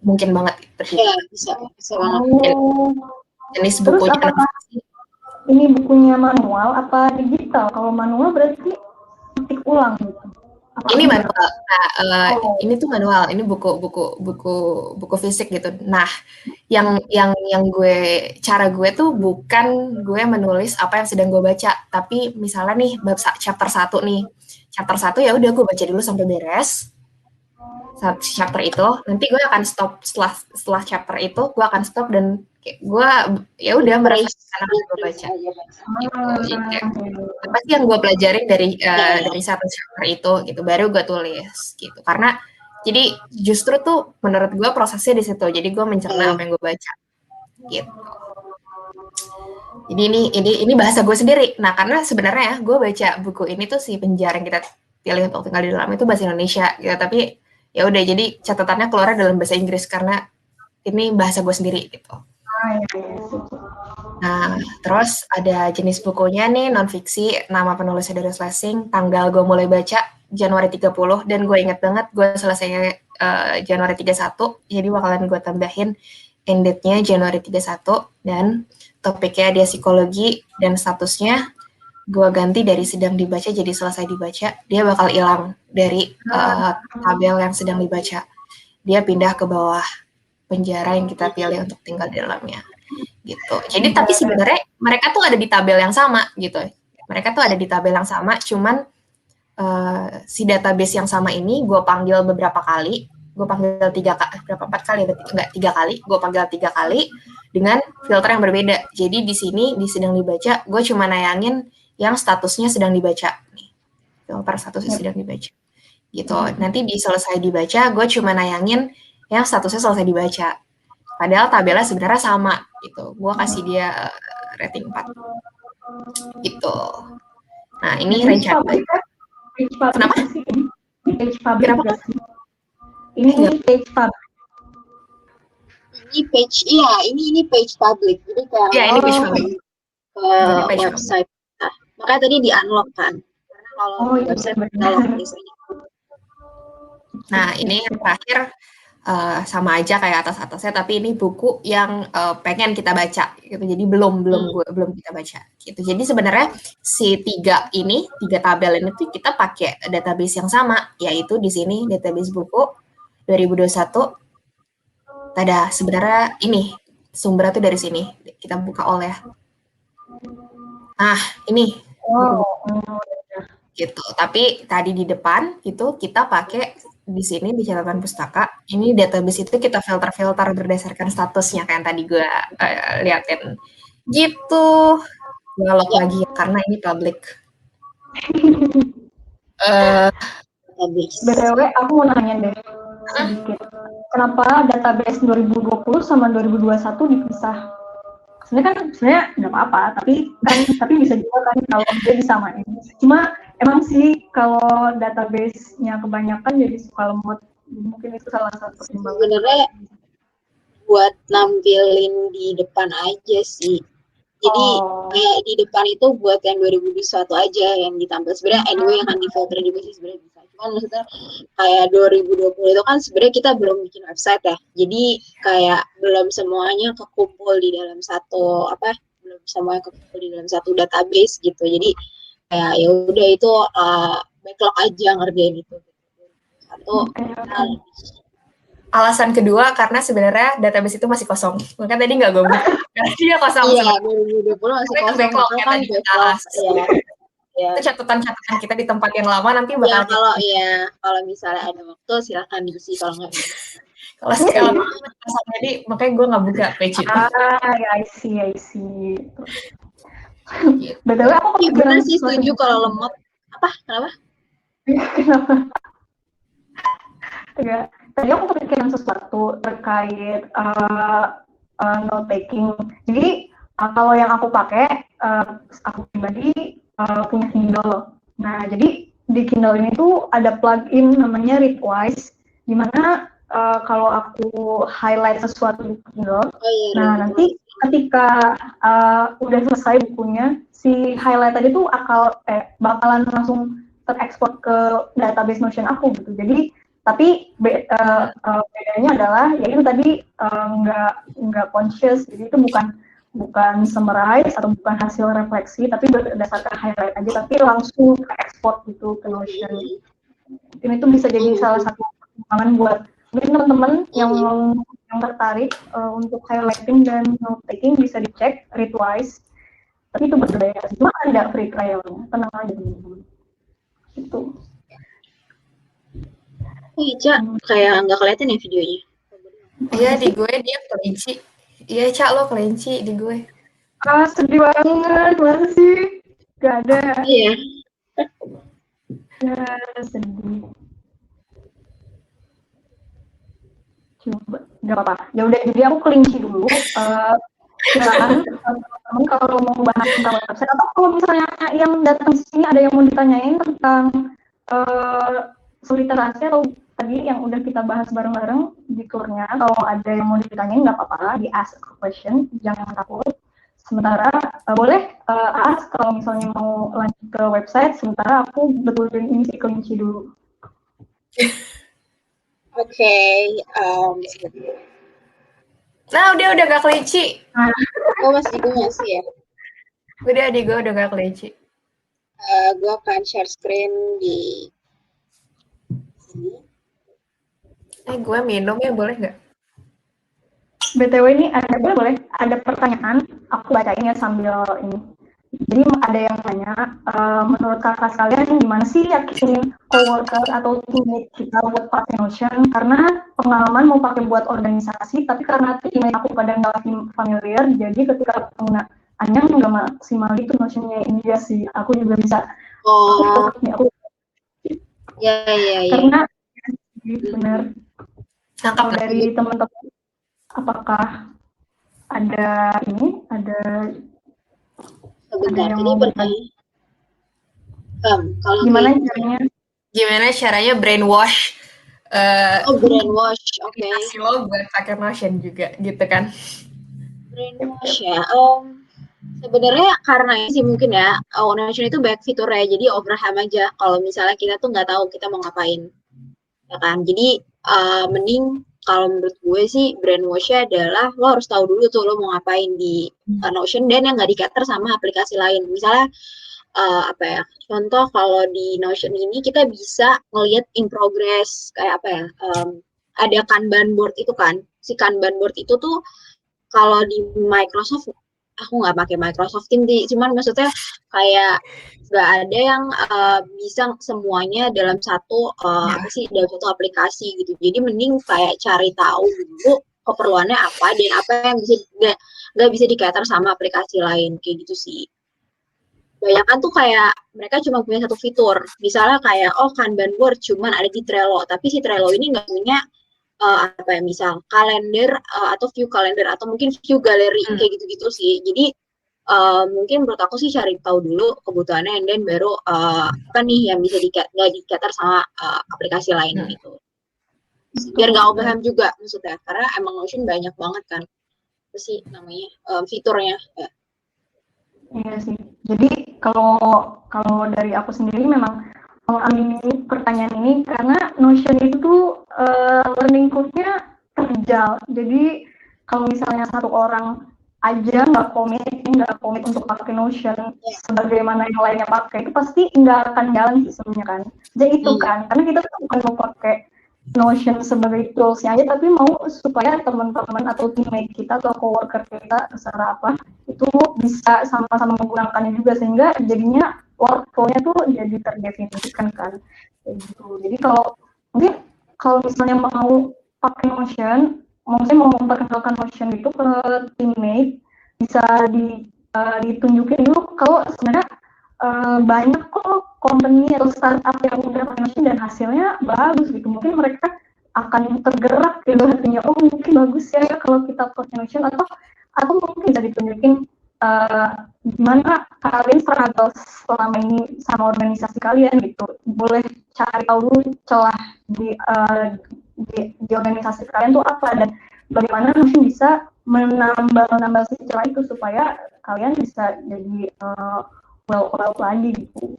mungkin banget terjadi. Iya, bisa banget. Jenis bukunya. Terus apakah ini bukunya manual apa digital? Kalau manual berarti ketik ulang gitu. Ini manual. Nah, ini tuh manual. Ini buku fisik gitu. Nah, yang cara gue tuh bukan gue menulis apa yang sedang gue baca, tapi misalnya nih bab chapter 1 nih. Chapter 1 ya udah gue baca dulu sampai beres. Chapter itu, nanti gue akan stop setelah chapter itu, gue akan stop dan gue ya udah merefleksikan apa yang gue baca. Gitu. Apa sih yang gue pelajarin dari satu chapter itu gitu, baru gue tulis gitu. Karena jadi justru tuh menurut gue prosesnya di situ. Jadi gue mencerna apa yang gue baca gitu. Jadi ini bahasa gue sendiri. Nah karena sebenarnya ya gue baca buku ini tuh si penjara yang kita pilih untuk tinggal di dalam itu bahasa Indonesia gitu, tapi ya udah jadi catatannya keluar dalam bahasa Inggris karena ini bahasa gue sendiri gitu. Nah, terus ada jenis bukunya nih, non-fiksi, nama penulisnya dari Slessing, tanggal gue mulai baca Januari 30, dan gue inget banget gue selesai Januari 31, jadi bakalan gue tambahin end date-nya Januari 31, dan topiknya dia psikologi, dan statusnya gue ganti dari sedang dibaca jadi selesai dibaca, dia bakal hilang dari tabel yang sedang dibaca. Dia pindah ke bawah penjara yang kita pilih untuk tinggal di dalamnya. Gitu. Jadi tapi sebenarnya mereka tuh ada di tabel yang sama gitu. Mereka tuh ada di tabel yang sama, cuman si database yang sama ini gue panggil beberapa kali. Gue panggil 4 kali, enggak 3 kali. Gue panggil 3 kali dengan filter yang berbeda. Jadi di sini di sedang dibaca, gue cuma nayangin yang statusnya sedang dibaca nih. Filter statusnya sedang dibaca. Gitu. Nanti di selesai dibaca, gue cuma nayangin yang statusnya selesai dibaca. Padahal tabelnya sebenarnya sama gitu. Gue kasih dia rating 4. Gitu. Nah, ini rencana. Kenapa? Page public. Kenapa? Ini page public. Ini page, iya, ini page public. Jadi kalau ini page public. Ke website. Nah, makanya tadi di-unlock kan. Karena kalau website unlock biasanya. Nah, ini yang terakhir sama aja kayak atas-atasnya, tapi ini buku yang pengen kita baca gitu. Jadi belum kita baca gitu. Jadi sebenarnya si 3 tabel ini tuh kita pakai database yang sama, yaitu di sini database buku 2021 tada, sebenarnya ini sumbernya tuh dari sini. Kita buka all ya. Nah, ini gitu. Tapi tadi di depan itu kita pakai di sini di catatan pustaka. Ini database itu kita filter-filter berdasarkan statusnya kayak yang tadi gue liatin. Gitu. Gue lock lagi ya, karena ini public. BTW, aku mau nanya deh sedikit. Kenapa database 2020 sama 2021 dipisah? Sebenarnya nggak apa-apa, tapi bisa juga kan kalau dia disamain. Cuma emang sih kalau database-nya kebanyakan jadi suka lemot. Mungkin itu salah satu pertimbangan. Sebenarnya buat nampilin di depan aja sih. Jadi kayak di depan itu buat yang 2021 aja yang ditampil. Sebenarnya anyway yang akan di-filter juga sih sebenarnya bisa. Cuman maksudnya kayak 2020 itu kan sebenarnya kita belum bikin website ya. Jadi kayak belum semuanya kekumpul di dalam satu belum semuanya kekumpul di dalam satu database gitu. Jadi kayak ya udah itu backlog aja ngerjain itu. Alasan kedua karena sebenarnya database itu masih kosong. Makanya tadi nggak gue buka. Karena dia kosong. Iya, 2020 masih kosong. Backlog ya tadi backlog. Iya. Itu catatan-catatan kita di tempat yang lama nanti bakal kalau misalnya ada waktu silakan diisi, kalau nggak kalau sekarang jadi makanya gue nggak buka page itu. I see. Betul, aku bener sih setuju kalau lemot. Kenapa? Enggak. Tadi aku kepikiran sesuatu terkait note taking. Jadi kalau yang aku pakai, aku pribadi punya Kindle. Nah, jadi di Kindle ini tuh ada plugin namanya Readwise, di mana kalau aku highlight sesuatu di Kindle, nah nanti ketika udah selesai bukunya, si highlight tadi tuh bakalan langsung terekspor ke database Notion aku gitu. Jadi tapi bedanya adalah ya itu tadi nggak conscious, jadi itu bukan summarize atau bukan hasil refleksi, tapi berdasarkan highlight aja, tapi langsung ekspor gitu ke Notion. Ini itu bisa jadi salah satu pertimbangan buat mungkin teman-teman yang tertarik untuk highlighting dan note taking, bisa dicek Readwise. Tapi itu berbayar, cuma ada free trial-nya, tenang aja teman-teman. Itu. Ica, kayak nggak kelihatan ya videonya. Iya, di gue dia kelinci. Iya, Cak, lo kelinci di gue. Sedih banget, masa sih? Gak ada. Iya. Ya, sedih. Coba, nggak apa-apa. Ya udah, jadi aku kelinci dulu. Silakan teman-teman kalau mau bahas tentang website, atau kalau misalnya yang datang sini ada yang mau ditanyain tentang literasi atau tadi yang udah kita bahas bareng-bareng di tournya, kalau ada yang mau ditanyain nggak apa-apa, di ask a question, jangan takut. Sementara boleh ask kalau misalnya mau lanjut ke website, sementara aku betulin ini si kelinci dulu. Oke. Nah, udah gak kelinci. Masih ya? Udah, gue udah gak kelinci. Gue akan share screen di sini. Gue minum ya, boleh nggak? BTW ini ada pertanyaan, aku bacain ya sambil ini. Jadi ada yang tanya, menurut kakak sekalian gimana sih yakinin coworker atau teammate kita buat pakai Notion? Karena pengalaman mau pakai buat organisasi, tapi karena teammate aku pada nggak familiar, jadi ketika penggunaannya nggak maksimal gitu Notion-nya. Ini dia sih, aku juga bisa. Ya. Karena benar. Kalau dari teman-teman, apakah ada yang bertanya? Kalau gimana caranya brainwash? Brainwash, oke. Lo buat pakai Notion juga, gitu kan? Brainwash ya. Sebenarnya karena sih mungkin ya, Notion itu banyak fiturnya, jadi overwhelm aja. Kalau misalnya kita tuh nggak tahu kita mau ngapain, ya kan? Jadi mending kalau menurut gue sih brainwash-nya adalah lo harus tahu dulu tuh lo mau ngapain di Notion, dan yang nggak di-cater sama aplikasi lain. Misalnya contoh kalau di Notion ini kita bisa ngelihat in progress, kayak ada Kanban board itu kan, si Kanban board itu tuh kalau di Microsoft, aku nggak pakai Microsoft Teams, cuman maksudnya kayak nggak ada yang bisa semuanya dalam satu dalam satu aplikasi gitu. Jadi mending kayak cari tahu dulu keperluannya apa dan apa yang bisa nggak bisa di-cater sama aplikasi lain kayak gitu sih. Banyakan tuh kayak mereka cuma punya satu fitur, misalnya kayak Kanban board cuman ada di Trello, tapi si Trello ini nggak punya misal kalender atau view kalender atau mungkin view galeri kayak gitu-gitu sih. Jadi mungkin menurut aku sih cari tahu dulu kebutuhannya, and then baru apa nih yang bisa nggak di-cater sama aplikasi lain gitu. Biar nggak overwhelm juga maksudnya, karena emang Notion banyak banget kan apa sih namanya fiturnya. Ya. Iya sih. Jadi kalau dari aku sendiri memang mengamini pertanyaan ini karena Notion itu tuh learning curve-nya terjal. Jadi kalau misalnya satu orang aja nggak komit untuk pakai Notion sebagaimana yang lainnya pakai, itu pasti nggak akan jalan sih sebenarnya kan. Jadi itu kan, karena kita tuh bukan mau pakai Notion sebagai tools-nya aja, tapi mau supaya teman-teman atau teammate kita atau coworker kita terserah apa itu bisa sama-sama menggunakannya juga, sehingga jadinya workflow-nya tuh jadi terdefinisikan kan kayak gitu. Jadi kalau misalnya mau pakai Notion, maksudnya mau memperkenalkan Notion itu ke teammate, bisa ditunjukin dulu kalau sebenarnya banyak kok company atau startup yang udah pakai Notion dan hasilnya bagus gitu. Mungkin mereka akan tergerak gitu hatinya, mungkin bagus ya kalau kita pakai Notion, atau mungkin bisa ditunjukin gimana kalian struggle selama ini sama organisasi kalian gitu. Boleh cari tahu dulu celah di organisasi kalian tuh apa, dan bagaimana Notion bisa menambal si celah itu supaya kalian bisa jadi well lagi gitu.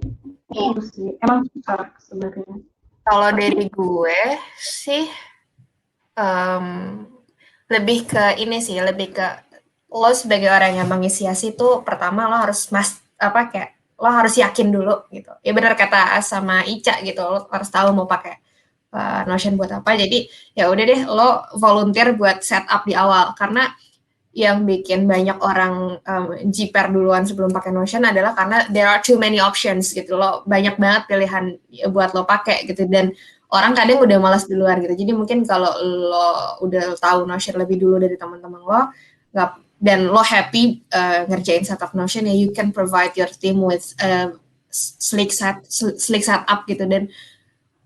Itu sih emang susah sebenarnya. Kalau dari gue sih lebih ke ini sih, lebih ke lo sebagai orang yang menginisiasi tuh pertama lo harus lo harus yakin dulu gitu. Ya benar kata sama Ica gitu, lo harus tahu mau pakai Notion buat apa. Jadi ya udah deh lo volunteer buat setup di awal, karena yang bikin banyak orang jiper duluan sebelum pakai Notion adalah karena there are too many options gitu. Lo banyak banget pilihan buat lo pakai gitu, dan orang kadang udah malas duluan gitu. Jadi mungkin kalau lo udah tahu Notion lebih dulu dari teman-teman lo, dan lo happy ngerjain setup Notion, ya you can provide your team with slick setup gitu, dan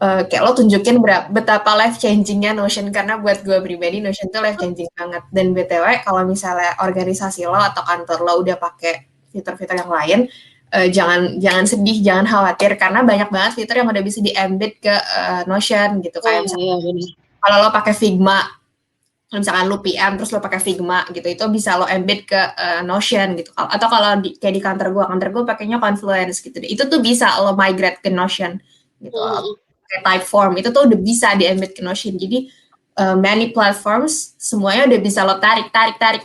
kayak lo tunjukin betapa life changingnya Notion, karena buat gue pribadi Notion tuh life changing banget. Dan BTW kalau misalnya organisasi lo atau kantor lo udah pakai fitur-fitur yang lain, jangan sedih, jangan khawatir, karena banyak banget fitur yang udah bisa di-embed ke Notion gitu. Kayak misalnya kalau lo pakai Figma, misalkan lo PM terus lo pakai Figma gitu, itu bisa lo embed ke Notion gitu. Atau kalau kayak di kantor gue pakainya Confluence gitu. Itu tuh bisa lo migrate ke Notion gitu. Typeform itu tuh udah bisa di-embed ke Notion. Jadi many platforms semuanya udah bisa lo tarik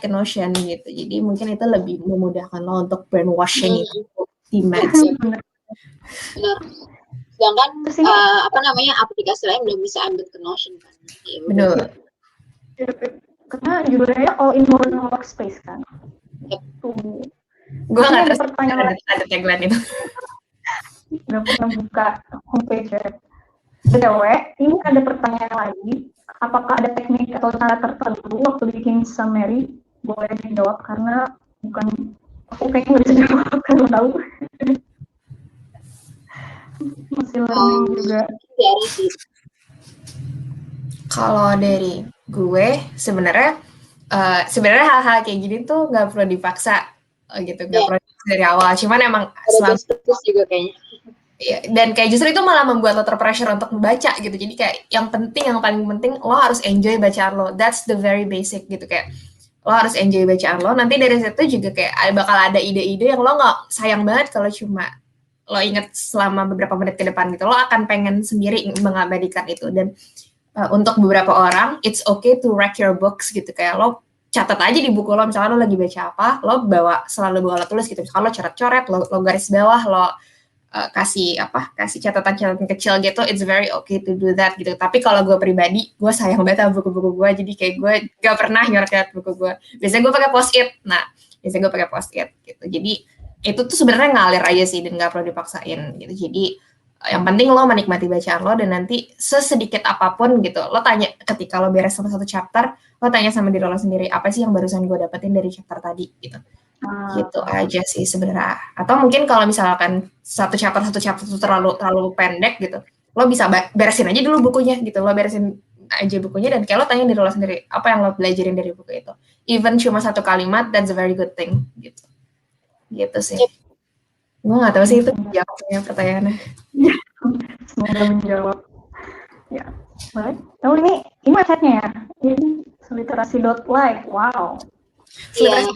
ke Notion gitu. Jadi mungkin itu lebih memudahkan lo untuk brainwashing itu teammates. Benar. Sedangkan aplikasi lain belum bisa embed ke Notion kan. Ya, benar. Karena judulnya All in One Workspace kan. Gue nggak ada pertanyaan ada tagline itu. Udah pernah buka homepage ya. BTW, ini ada pertanyaan lagi. Apakah ada teknik atau cara tertentu waktu bikin summary? Boleh dijawab karena aku kayaknya nggak bisa jawab kalau tahu. Masih learning juga. Kalau dari gue sebenarnya hal-hal kayak gini tuh nggak perlu dipaksa gitu, nggak perlu dari awal. Cuman emang selama juga kayaknya. Ya, dan kayak justru itu malah membuat lo terpressure untuk membaca gitu. Jadi kayak yang paling penting lo harus enjoy bacaan lo. That's the very basic gitu, kayak lo harus enjoy bacaan lo. Nanti dari situ juga kayak bakal ada ide-ide yang lo nggak sayang banget kalau cuma lo inget selama beberapa menit ke depan gitu. Lo akan pengen sendiri mengabadikan itu. Dan untuk beberapa orang it's okay to wreck your books gitu, kayak lo catat aja di buku lo, misalkan lo lagi baca apa, lo selalu bawa alat tulis gitu. Misalkan lo coret-coret, lo garis bawah, lo kasih catatan-catatan kecil gitu, it's very okay to do that gitu. Tapi kalau gue pribadi, gue sayang banget sama buku-buku gue, jadi kayak gue gak pernah nyoret buku gue. Biasanya gue pakai post-it. Gitu. Jadi itu tuh sebenarnya ngalir aja sih dan gak perlu dipaksain gitu. Jadi yang penting lo menikmati bacaan lo, dan nanti sesedikit apapun gitu, lo tanya ketika lo beres sama satu chapter, lo tanya sama diri lo sendiri, apa sih yang barusan gue dapetin dari chapter tadi gitu. Gitu aja sih sebenarnya. Atau mungkin kalau misalkan satu chapter itu terlalu pendek gitu, lo bisa beresin aja dulu bukunya gitu, lo beresin aja bukunya dan kayak lo tanya diri lo sendiri apa yang lo belajarin dari buku itu, even cuma satu kalimat, that's a very good thing gitu sih. Gue nggak tahu sih itu jawabnya pertanyaannya. Semoga menjawab. Ya, baik. Oh ini website-nya ya? Ini seliterasi.live. Wow. Iya.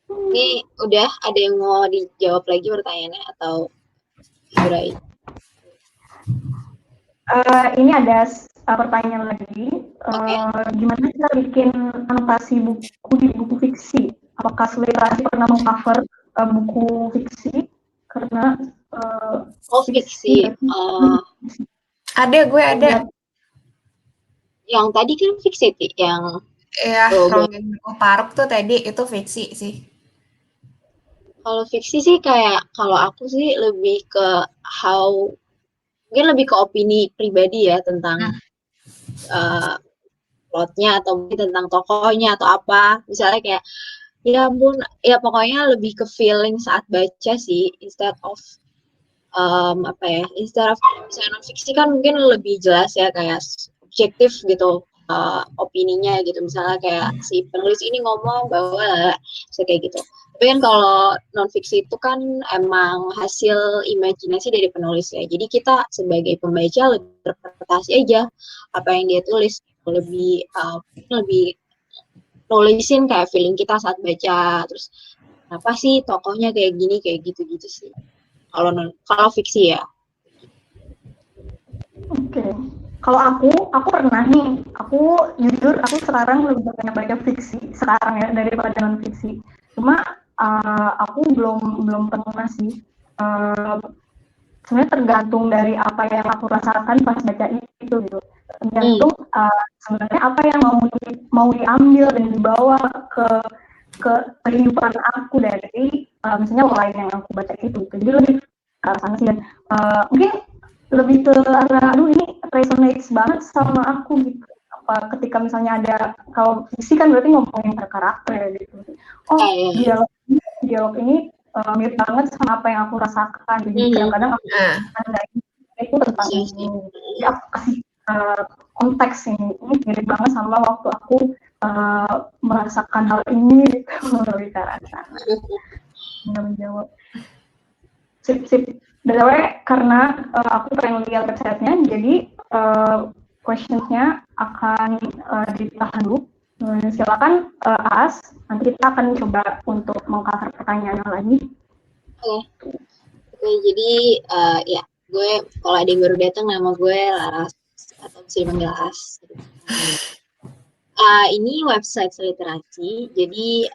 Ini udah ada yang mau dijawab lagi pertanyaannya atau Bray? Ini ada pertanyaan lagi. Gimana kita bikin anotasi buku di buku fiksi? Apakah seliterasi pernah mengcover buku fiksi? Karena fiksi. Gue ada. Yang tadi kan fiksi, yang Rongeng Paruk tuh tadi itu fiksi sih. Kalau fiksi sih kayak, kalau aku sih lebih ke mungkin lebih ke opini pribadi ya tentang plotnya atau mungkin tentang tokohnya atau apa. Misalnya kayak, ya ampun, ya pokoknya lebih ke feeling saat baca sih, instead of misalnya non fiksi kan mungkin lebih jelas ya, kayak objektif gitu opininya gitu, misalnya kayak si penulis ini ngomong bahwa kayak gitu. Tapi kan kalau non fiksi itu kan emang hasil imajinasi dari penulis ya, jadi kita sebagai pembaca lebih interpretasi aja apa yang dia tulis, lebih nulisin kayak feeling kita saat baca, terus apa sih tokohnya kayak gini kayak gitu sih kalau fiksi ya. Oke. Kalau aku pernah nih, jujur aku sekarang lebih banyak baca fiksi sekarang ya daripada non fiksi. Cuma aku belum pernah sih. Sebenarnya tergantung dari apa yang aku rasakan pas baca itu gitu. Tergantung sebenarnya apa yang mau diambil dan dibawa ke kehidupan aku dari misalnya lain yang aku baca itu. Jadi lebih ke sana sih, dan mungkin lebih ke arah ini resonates banget sama aku gitu. Ketika misalnya ada, kalau fiksi kan berarti ngomongin per karakter ya gitu. Dialog ini mirip banget sama apa yang aku rasakan. Jadi kadang-kadang aku itu tentang ini. Jadi aku kasih konteks ini mirip banget sama waktu aku merasakan hal ini melalui karakter. Nggak menjawab. Sip. Btw, karena aku pengen lihat website-nya, jadi questions-nya akan ditahan dulu. Silakan Aas, nanti kita akan coba untuk meng-cover pertanyaan lagi. Oke, jadi ya, gue kalau ada yang baru datang, nama gue Laras, atau bisa dipanggil Aas. Ini website seliterasi, jadi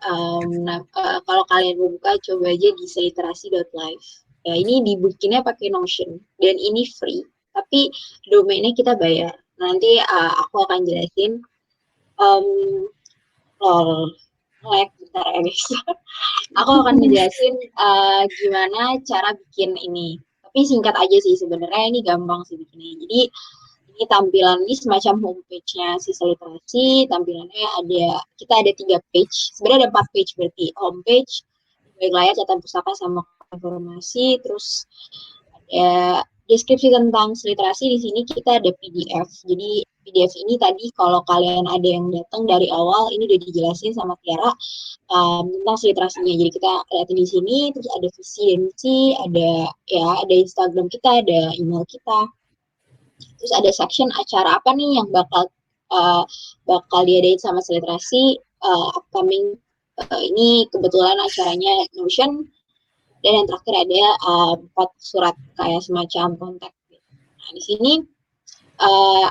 kalau kalian mau buka, coba aja di seliterasi.live. Ya, ini dibikinnya pakai Notion, dan ini free, tapi domainnya kita bayar. Nanti aku akan jelasin. Bentar ya guys. Aku akan ngejelasin gimana cara bikin ini. Tapi singkat aja sih, sebenarnya ini gampang sih bikinnya. Jadi ini tampilan ini semacam homepage-nya si seliterasi. Tampilannya kita ada 3 page. Sebenarnya ada 4 page berarti. Homepage, baik layar, catatan pustaka, sama informasi. Terus ada deskripsi tentang seliterasi. Di sini kita ada PDF. Jadi PDF ini tadi kalau kalian ada yang datang dari awal, ini udah dijelasin sama Tiara tentang seliterasinya. Jadi kita lihatin di sini, terus ada visi dan misi, ada Instagram kita, ada email kita. Terus ada section acara apa nih yang bakal diadain sama seliterasi upcoming. Ini kebetulan acaranya Notion. Dan yang terakhir ada 4 surat kayak semacam kontak. Nah, di sini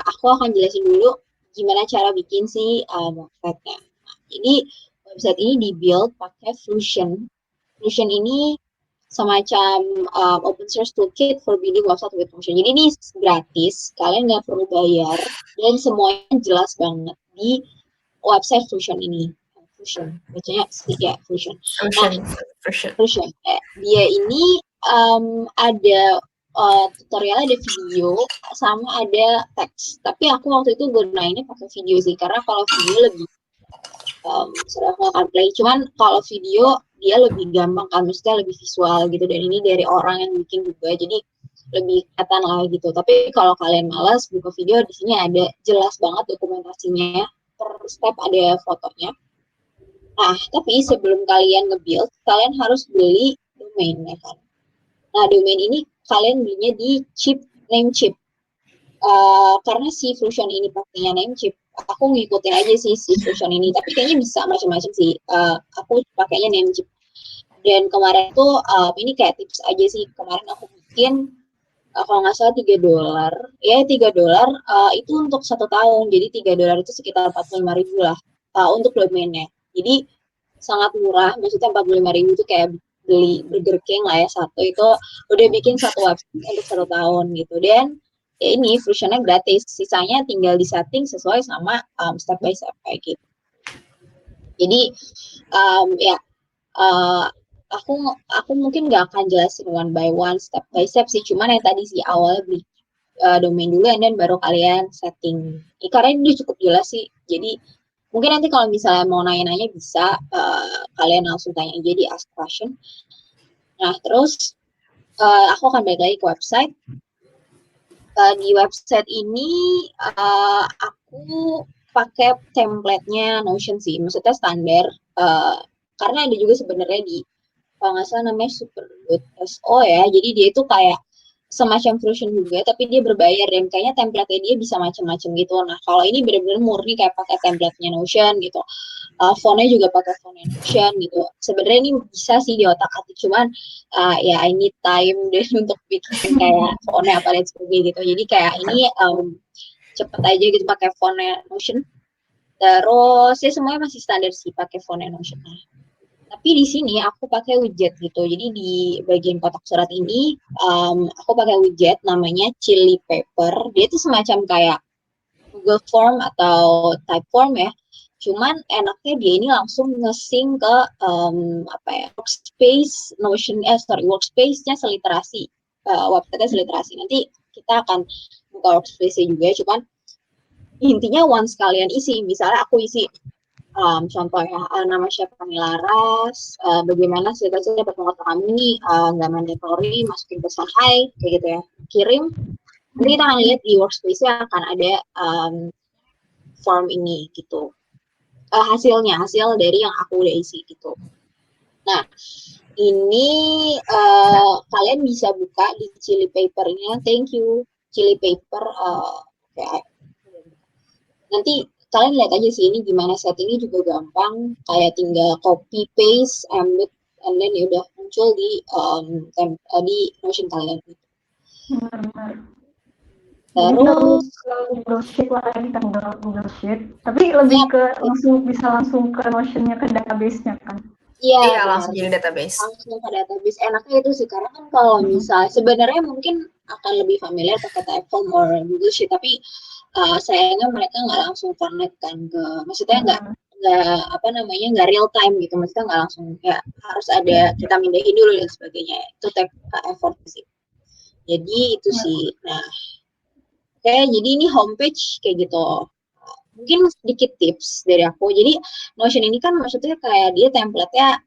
aku akan jelasin dulu gimana cara bikin si website-nya. Nah, jadi website ini dibuild pakai Fusion. Fusion ini semacam open source toolkit for building website with Notion. Jadi ini gratis, kalian nggak perlu bayar, dan semuanya jelas banget di website Fusion ini. Fusion, bacanya ya Fusion. Fusion. Dia ini ada tutorialnya, ada video, sama ada teks. Tapi aku waktu itu gunainnya pakai video sih, karena kalau video lebih sudah aku akan play. Cuman kalau video dia lebih gampang kan, maksudnya lebih visual gitu, dan ini dari orang yang bikin juga, jadi lebih kelihatan lah gitu. Tapi kalau kalian malas buka video, di sini ada jelas banget dokumentasinya, per step ada fotonya. Nah, tapi sebelum kalian nge-build, kalian harus beli domain ya kan. Nah, domain ini kalian belinya di Namecheap. Karena si Fusion ini pakainya Namecheap, aku ngikutin aja sih si Fusion ini, tapi kayaknya bisa macam-macam sih. Aku pakainya Namecheap. Dan kemarin tuh ini kayak tips aja sih, kemarin aku bikin kalau nggak salah $3 ya, $3 itu untuk 1 tahun, jadi $3 itu sekitar 45.000 lah untuk domainnya. Jadi sangat murah, maksudnya 45.000 itu kayak beli Burger King lah ya, satu itu udah bikin satu website untuk 1 tahun gitu. Dan ya ini Fusionnya gratis, sisanya tinggal di setting sesuai sama step by step kayak gitu. Jadi ya aku mungkin nggak akan jelasin one by one, step by step sih, cuman yang tadi sih awalnya beli domain dulu, dan baru kalian setting. Karena ini cukup jelas sih, jadi mungkin nanti kalau misalnya mau nanya-nanya bisa kalian langsung tanya aja di ask question. Nah terus aku akan balik lagi ke website. Di website ini aku pakai template-nya Notion sih, maksudnya standar. Karena ada juga sebenarnya di kalau nggak salah namanya Super.so ya, jadi dia itu kayak semacam Fusion juga, tapi dia berbayar, dan kayaknya template-nya dia bisa macam-macam gitu. Nah kalau ini benar-benar murni kayak pakai template-nya Notion gitu, font-nya juga pakai font-nya Notion gitu. Sebenarnya ini bisa sih di otak-atik, cuman ya I need time dan untuk bikin kayak font-nya apa dan sebagainya gitu. Jadi kayak ini cepet aja gitu pakai font-nya Notion. Terus ya semuanya masih standar sih pakai font-nya Notion. Tapi di sini aku pakai widget gitu. Jadi di bagian kotak surat ini aku pakai widget namanya Chili Paper. Dia itu semacam kayak Google Form atau Typeform ya. Cuman enaknya dia ini langsung nge-sync ke workspace Notion, workspace-nya Seliterasi. Website-nya Seliterasi. Nanti kita akan buka workspace-nya juga. Cuman intinya once kalian isi, misalnya aku isi contohnya nama chef kami Laras, bagaimana saya dapat mengotak kami ini nggak mandatory, masukin pesan hai kayak gitu ya, kirim. Nanti kita akan lihat di workspace-nya akan ada form ini gitu, hasil dari yang aku udah isi gitu. Nah ini kalian bisa buka di Chili Paper-nya. Thank you Chili Paper. Nanti kalian lihat aja sih ini gimana settingnya, juga gampang, kayak tinggal copy paste embed and then ya udah muncul di Notion kalian gitu. Terus Google Sheet lah, ini kan Google Sheet, tapi lebih ke langsung ke Notion-nya, ke database-nya kan. Iya, langsung jadi database. Langsung ke database. Enaknya itu sih, karena kan kalau misalnya sebenarnya mungkin akan lebih familiar pakai Typeform or Google Sheet, tapi sayangnya mereka nggak langsung connect kan ke, maksudnya nggak real time gitu, maksudnya nggak langsung, ya harus ada kita mindahin dulu dan sebagainya, itu effort sih. Jadi itu sih. Nah, jadi ini homepage kayak gitu. Mungkin sedikit tips dari aku. Jadi Notion ini kan maksudnya kayak dia template-nya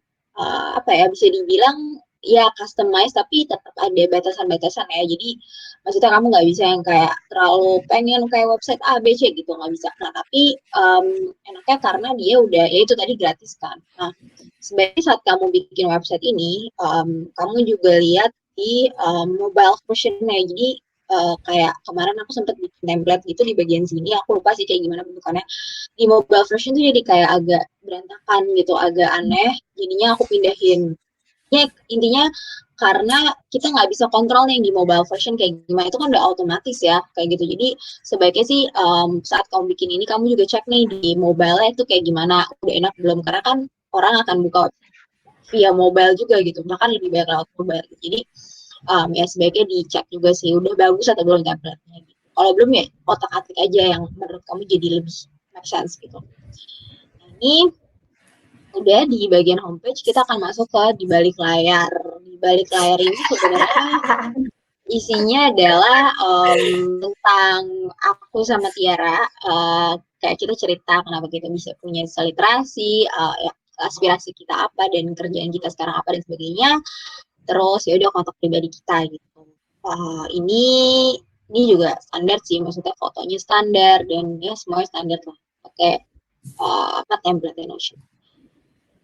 bisa dibilang ya customize, tapi tetap ada batasan-batasan ya. Jadi maksudnya kamu nggak bisa yang kayak terlalu pengen kayak website A, B, C gitu, nggak bisa. Nah tapi enaknya karena dia udah, ya itu tadi gratis kan. Nah sebenarnya saat kamu bikin website ini, kamu juga lihat di mobile version-nya. Jadi kayak kemarin aku sempat bikin template gitu di bagian sini, aku lupa sih kayak gimana bentukannya. Di mobile version tuh jadi kayak agak berantakan gitu, agak aneh, jadinya aku pindahin. Ya intinya karena kita nggak bisa kontrol nih di mobile version kayak gimana, itu kan udah otomatis ya kayak gitu. Jadi sebaiknya sih saat kamu bikin ini, kamu juga cek nih di mobile-nya itu kayak gimana, udah enak belum, karena kan orang akan buka via mobile juga gitu, bahkan lebih banyak lewat mobile. Jadi ya sebaiknya dicek juga sih udah bagus atau belum tabletnya gitu. Kalau belum ya otak-atik aja yang menurut kamu jadi lebih make sense gitu. Nah, ini udah di bagian homepage, kita akan masuk ke di balik layar. Di balik layar ini sebenarnya isinya adalah tentang aku sama Tiara, kayak kita cerita kenapa kita bisa punya literasi, ya, aspirasi kita apa dan kerjaan kita sekarang apa dan sebagainya. Terus ya udah kontak pribadi kita gitu. Ini juga standar sih, maksudnya fotonya standar dan ya semuanya standar lah, pakai template Notion.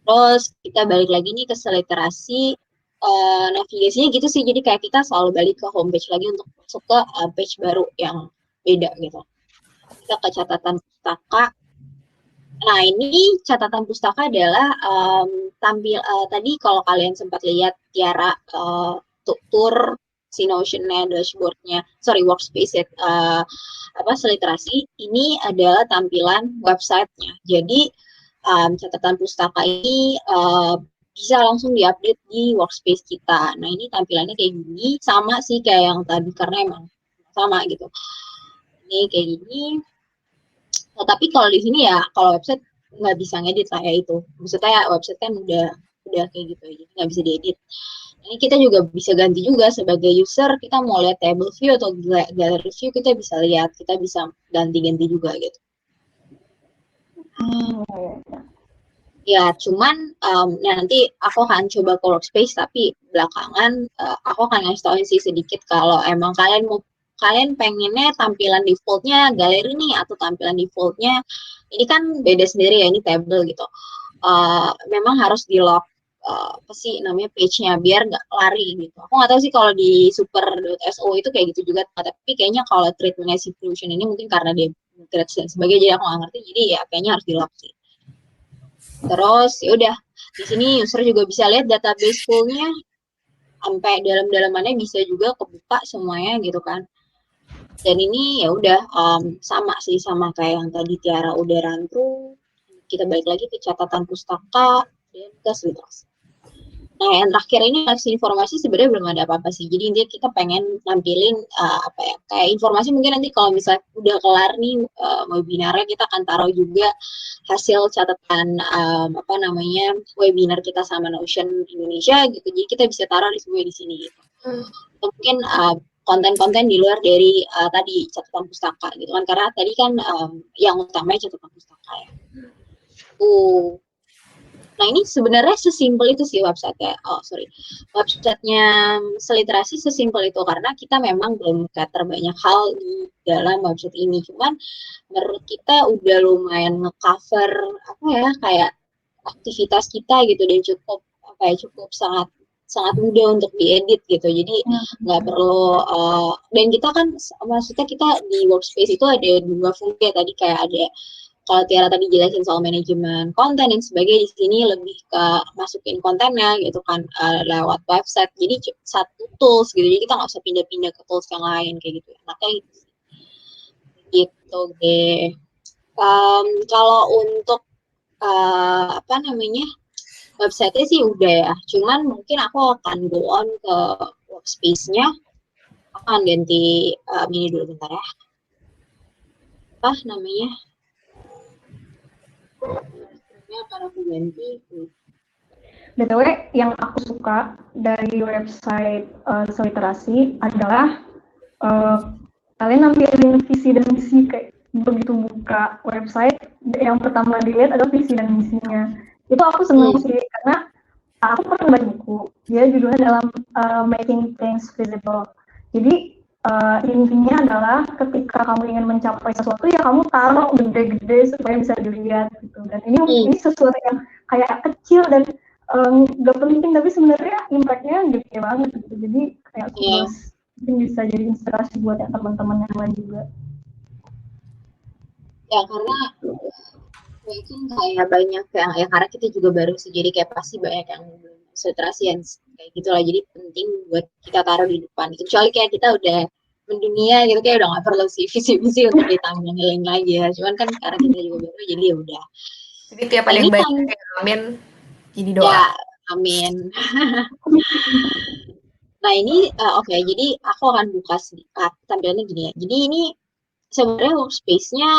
Terus kita balik lagi nih ke seliterasi, navigasinya gitu sih, jadi kayak kita selalu balik ke homepage lagi untuk masuk ke page baru yang beda gitu. Kita ke catatan pustaka. Nah, ini catatan pustaka adalah tadi kalau kalian sempat lihat Tiara tur si Notion-nya, dashboard-nya, workspace seliterasi, ini adalah tampilan website-nya. Jadi catatan pustaka ini bisa langsung diupdate di workspace kita. Nah, ini tampilannya kayak gini, sama sih kayak yang tadi karena emang sama gitu. Ini kayak gini. Nah, tapi kalau di sini ya, kalau website nggak bisa ngedit lah ya itu. Maksudnya ya, website kan udah kayak gitu, jadi nggak bisa diedit. Ini kita juga bisa ganti juga sebagai user, kita mau lihat table view atau gallery view, kita bisa lihat, kita bisa ganti-ganti juga gitu. Ya, cuman nanti aku akan coba ke workspace, tapi belakangan aku akan ngasih tau sih sedikit kalau emang kalian pengennya tampilan defaultnya galeri nih atau tampilan defaultnya ini kan beda sendiri ya, ini table gitu. Memang harus di lock apa sih namanya page-nya biar nggak lari gitu. Aku nggak tahu sih kalau di super.so itu kayak gitu juga, tapi kayaknya kalau treatment si Fusion ini mungkin karena dia grades dan sebagainya, jadi aku nggak ngerti, jadi ya kayaknya harus di lock sih. Terus ya udah di sini user juga bisa lihat database full-nya sampai dalam-dalamannya, bisa juga kebuka semuanya gitu kan. Dan ini ya udah sama sih sama kayak yang tadi Tiara udah run through. Kita balik lagi ke catatan pustaka dan ke literasi. Nah, yang terakhir ini informasi sebenarnya belum ada apa-apa sih. Jadi intinya kita pengen nampilin kayak informasi, mungkin nanti kalau misalnya udah kelar nih webinarnya, kita akan taruh juga hasil catatan webinar kita sama Notion Indonesia gitu. Jadi kita bisa taruh semua di sini gitu. Mungkin konten-konten di luar dari tadi catatan pustaka gitu kan, karena tadi kan yang utamanya catatan pustaka ya. Nah, ini sebenarnya sesimpel itu sih website-nya. Website-nya seliterasi sesimpel itu karena kita memang belum cater banyak hal di dalam website ini. Cuman menurut kita udah lumayan nge-cover kayak aktivitas kita gitu, dan cukup sangat mudah untuk diedit gitu. Jadi nggak perlu dan kita kan maksudnya kita di workspace itu ada 2 fungsi tadi, kayak ada kalau Tiara tadi jelasin soal manajemen konten dan sebagainya, di sini lebih ke masukin kontennya gitu kan lewat website. Jadi satu tools gitu, jadi kita nggak usah pindah-pindah ke tools yang lain kayak gitu. Makanya gitu deh. Kalau untuk website-nya sih udah ya. Cuman mungkin aku akan go on ke workspace-nya. Aku akan ganti ini dulu bentar ya. Apa namanya? Akan aku ganti. BTW, yang aku suka dari website seliterasi adalah kalian nampilin visi dan misi. Kayak begitu buka website, yang pertama dilihat adalah visi dan misinya. Itu aku senang sih, karena aku pernah baca buku, dia judulnya dalam Making Things Visible. Jadi intinya adalah ketika kamu ingin mencapai sesuatu, ya kamu taruh gede-gede supaya bisa dilihat gitu. Dan ini sesuatu yang kayak kecil dan gak penting, tapi sebenarnya impact-nya gede banget gitu. Jadi kayak mungkin bisa jadi inspirasi buat yang teman-teman yang lain juga. Ya, karena mungkin kayak banyak yang ya karena kita juga baru sih, jadi kayak pasti banyak yang konsentrasi yang kayak gitulah, jadi penting buat kita taruh di depan. Kecuali kayak kita udah mendunia gitu, kayak udah nggak perlu sih visi-visi untuk ditampilin lagi ya. Cuman kan karena kita juga baru, jadi ya udah. Jadi tiap ada yang baik, amin, jadi doa. Ya, Amin. Nah ini oke, jadi aku akan buka tampilannya gini ya. Jadi ini sebenarnya workspace-nya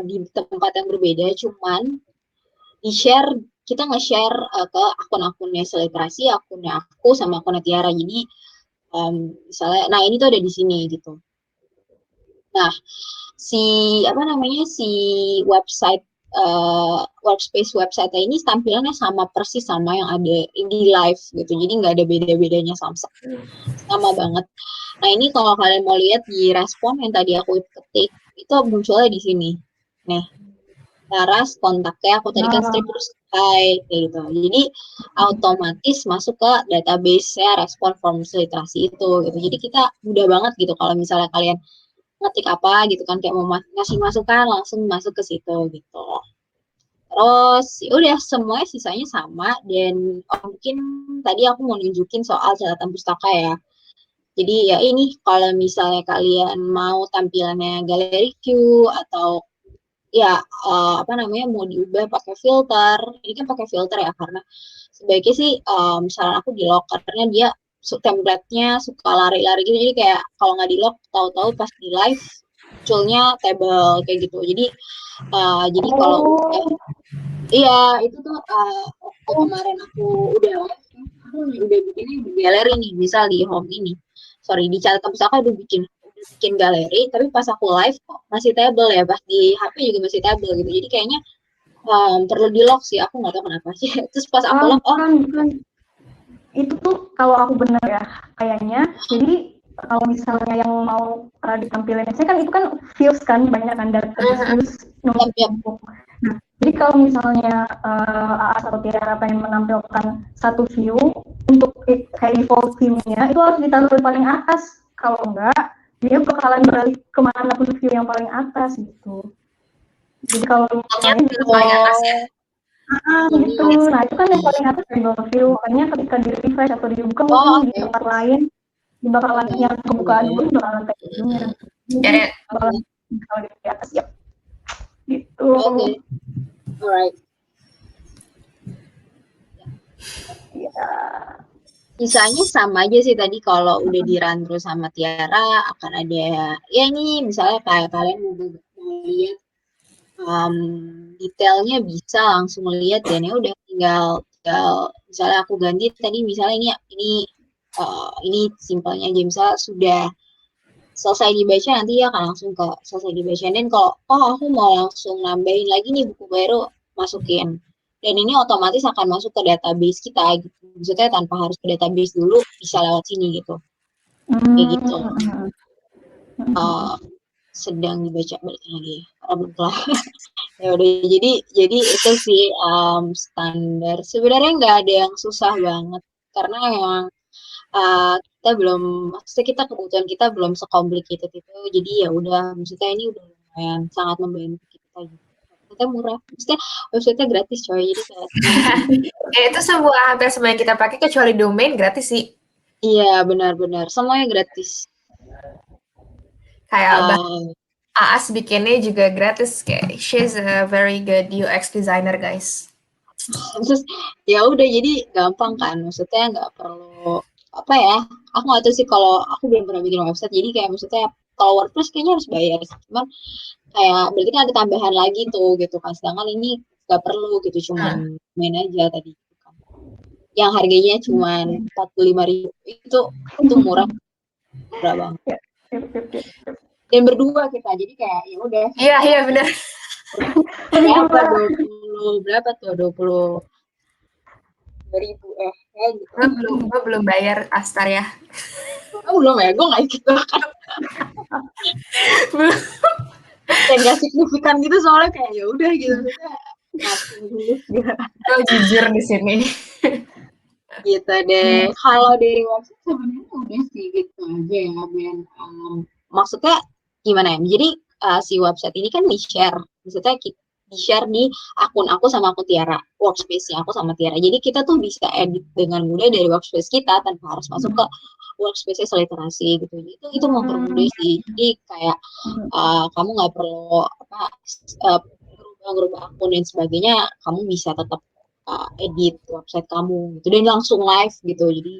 di tempat yang berbeda, cuman di-share, kita nge-share ke akun-akunnya Seliterasi, akunnya aku sama akunnya Tiara. Jadi misalnya, nah ini tuh ada di sini gitu. Nah, si website workspace website ini tampilannya sama persis sama yang ada di live gitu. Jadi nggak ada beda-bedanya sama banget. Nah ini kalau kalian mau lihat di respon yang tadi aku ketik itu munculnya di sini. Nih, Laras kontaknya aku tadi kan strip terus kayak gitu. Jadi otomatis masuk ke database-nya respon form literasi itu gitu. Jadi kita mudah banget gitu kalau misalnya kalian ngetik apa gitu kan kayak mau ngasih masukan langsung masuk ke situ gitu. Terus ya udah semuanya sisanya sama dan mungkin tadi aku mau nunjukin soal catatan pustaka ya. Jadi ya ini kalau misalnya kalian mau tampilannya gallery view atau ya apa namanya mau diubah pakai filter, ini kan pakai filter ya karena sebaiknya sih misalnya aku di lock karena dia template-nya suka lari-lari gitu jadi kayak kalau nggak di lock tahu-tahu pas di live munculnya table kayak gitu. Jadi kalau iya itu tuh waktu kemarin aku udah live aku udah bikinnya di galeri nih misal di home ini di catatan pustaka udah bikin galeri tapi pas aku live kok masih table ya pas di HP juga masih table gitu jadi kayaknya perlu di lock sih aku nggak tahu kenapa sih terus pas aku lock bukan. Itu tuh kalau aku bener ya kayaknya jadi kalau misalnya yang mau ditampilin saya kan itu kan views kan banyak kan dari views numpuk. Nah, jadi kalau misalnya AAS atau Tiara pengen menampilkan satu view untuk kayak default view-nya itu harus ditaruh di paling atas. Kalau enggak dia bakalan beralih kemana pun view yang paling atas gitu. Jadi kalau misalnya itu paling atas ya. gitu. Nah itu kan yang paling atas dari bawah view. Makanya ketika di refresh atau dibuka mungkin di tempat lain di bakalan yang kebuka dulu bakalan kayak gitunya. Jadi bakalan kalau di atas ya. Gitu. Oke. Alright. Ya. Sisanya sama aja sih tadi kalau udah di run terus sama Tiara akan ada ya ini misalnya kayak kalian mau lihat detailnya bisa langsung lihat dan ya udah tinggal misalnya aku ganti tadi misalnya ini simpelnya aja misalnya sudah selesai dibaca nanti ya akan langsung ke selesai dibaca dan kalau aku mau langsung nambahin lagi nih buku baru masukin dan ini otomatis akan masuk ke database kita gitu maksudnya tanpa harus ke database dulu bisa lewat sini gitu kayak gitu sedang dibaca balik lagi belum kelar ya udah jadi itu sih standar sebenarnya nggak ada yang susah banget karena memang kita belum maksudnya kebutuhan kita belum sekomplikated itu jadi ya udah maksudnya ini udah lumayan sangat membantu kita gitu kita murah maksudnya website-nya gratis coy jadi itu hampir semua yang kita pakai kecuali domain gratis sih iya benar-benar semuanya gratis kayak AAS bikinnya juga gratis kayak she's a very good UX designer guys terus ya udah jadi gampang kan maksudnya nggak perlu apa ya aku nggak tahu sih kalau aku belum pernah bikin website jadi kayak maksudnya kalau WordPress kayaknya harus bayar cuman kayak berarti kan ada tambahan lagi tuh gitu kan sedangkan ini nggak perlu gitu cuman main aja tadi kan. Yang harganya cuman 45.000 itu murah banget dan berdua kita jadi kayak ya udah iya benar berapa tuh 20.000 kayak gitu. Gue belum bayar Astar ya. Belum ya, gue nggak ikut bahkan. Kayak nggak signifikan gitu soalnya kayak ya udah gitu. Gue jujur di sini. Gitu deh. Kalau dari website sebenarnya udah sih gitu aja ya, Ben. Maksudnya gimana ya? Jadi si website ini kan di-share. Maksudnya di-share di akun aku sama akun Tiara, workspace-nya aku sama Tiara. Jadi kita tuh bisa edit dengan mudah dari workspace kita tanpa harus masuk ke workspace literasi gitu. Itu mempermudah sih. Jadi kayak kamu nggak perlu berubah akun dan sebagainya. Kamu bisa tetap edit website kamu gitu dan langsung live gitu, jadi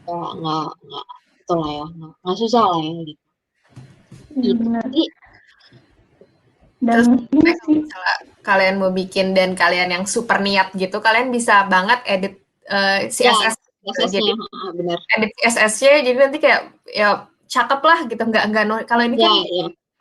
nggak itu lah ya, nggak susah lah ya gitu. Benar. Jadi, Terus Dan ini sih misalnya kalian mau bikin dan kalian yang super niat gitu, kalian bisa banget edit CSS. Jadi benar. edit CSS-nya jadi nanti kayak ya cakep lah gitu, nggak kalau ini kan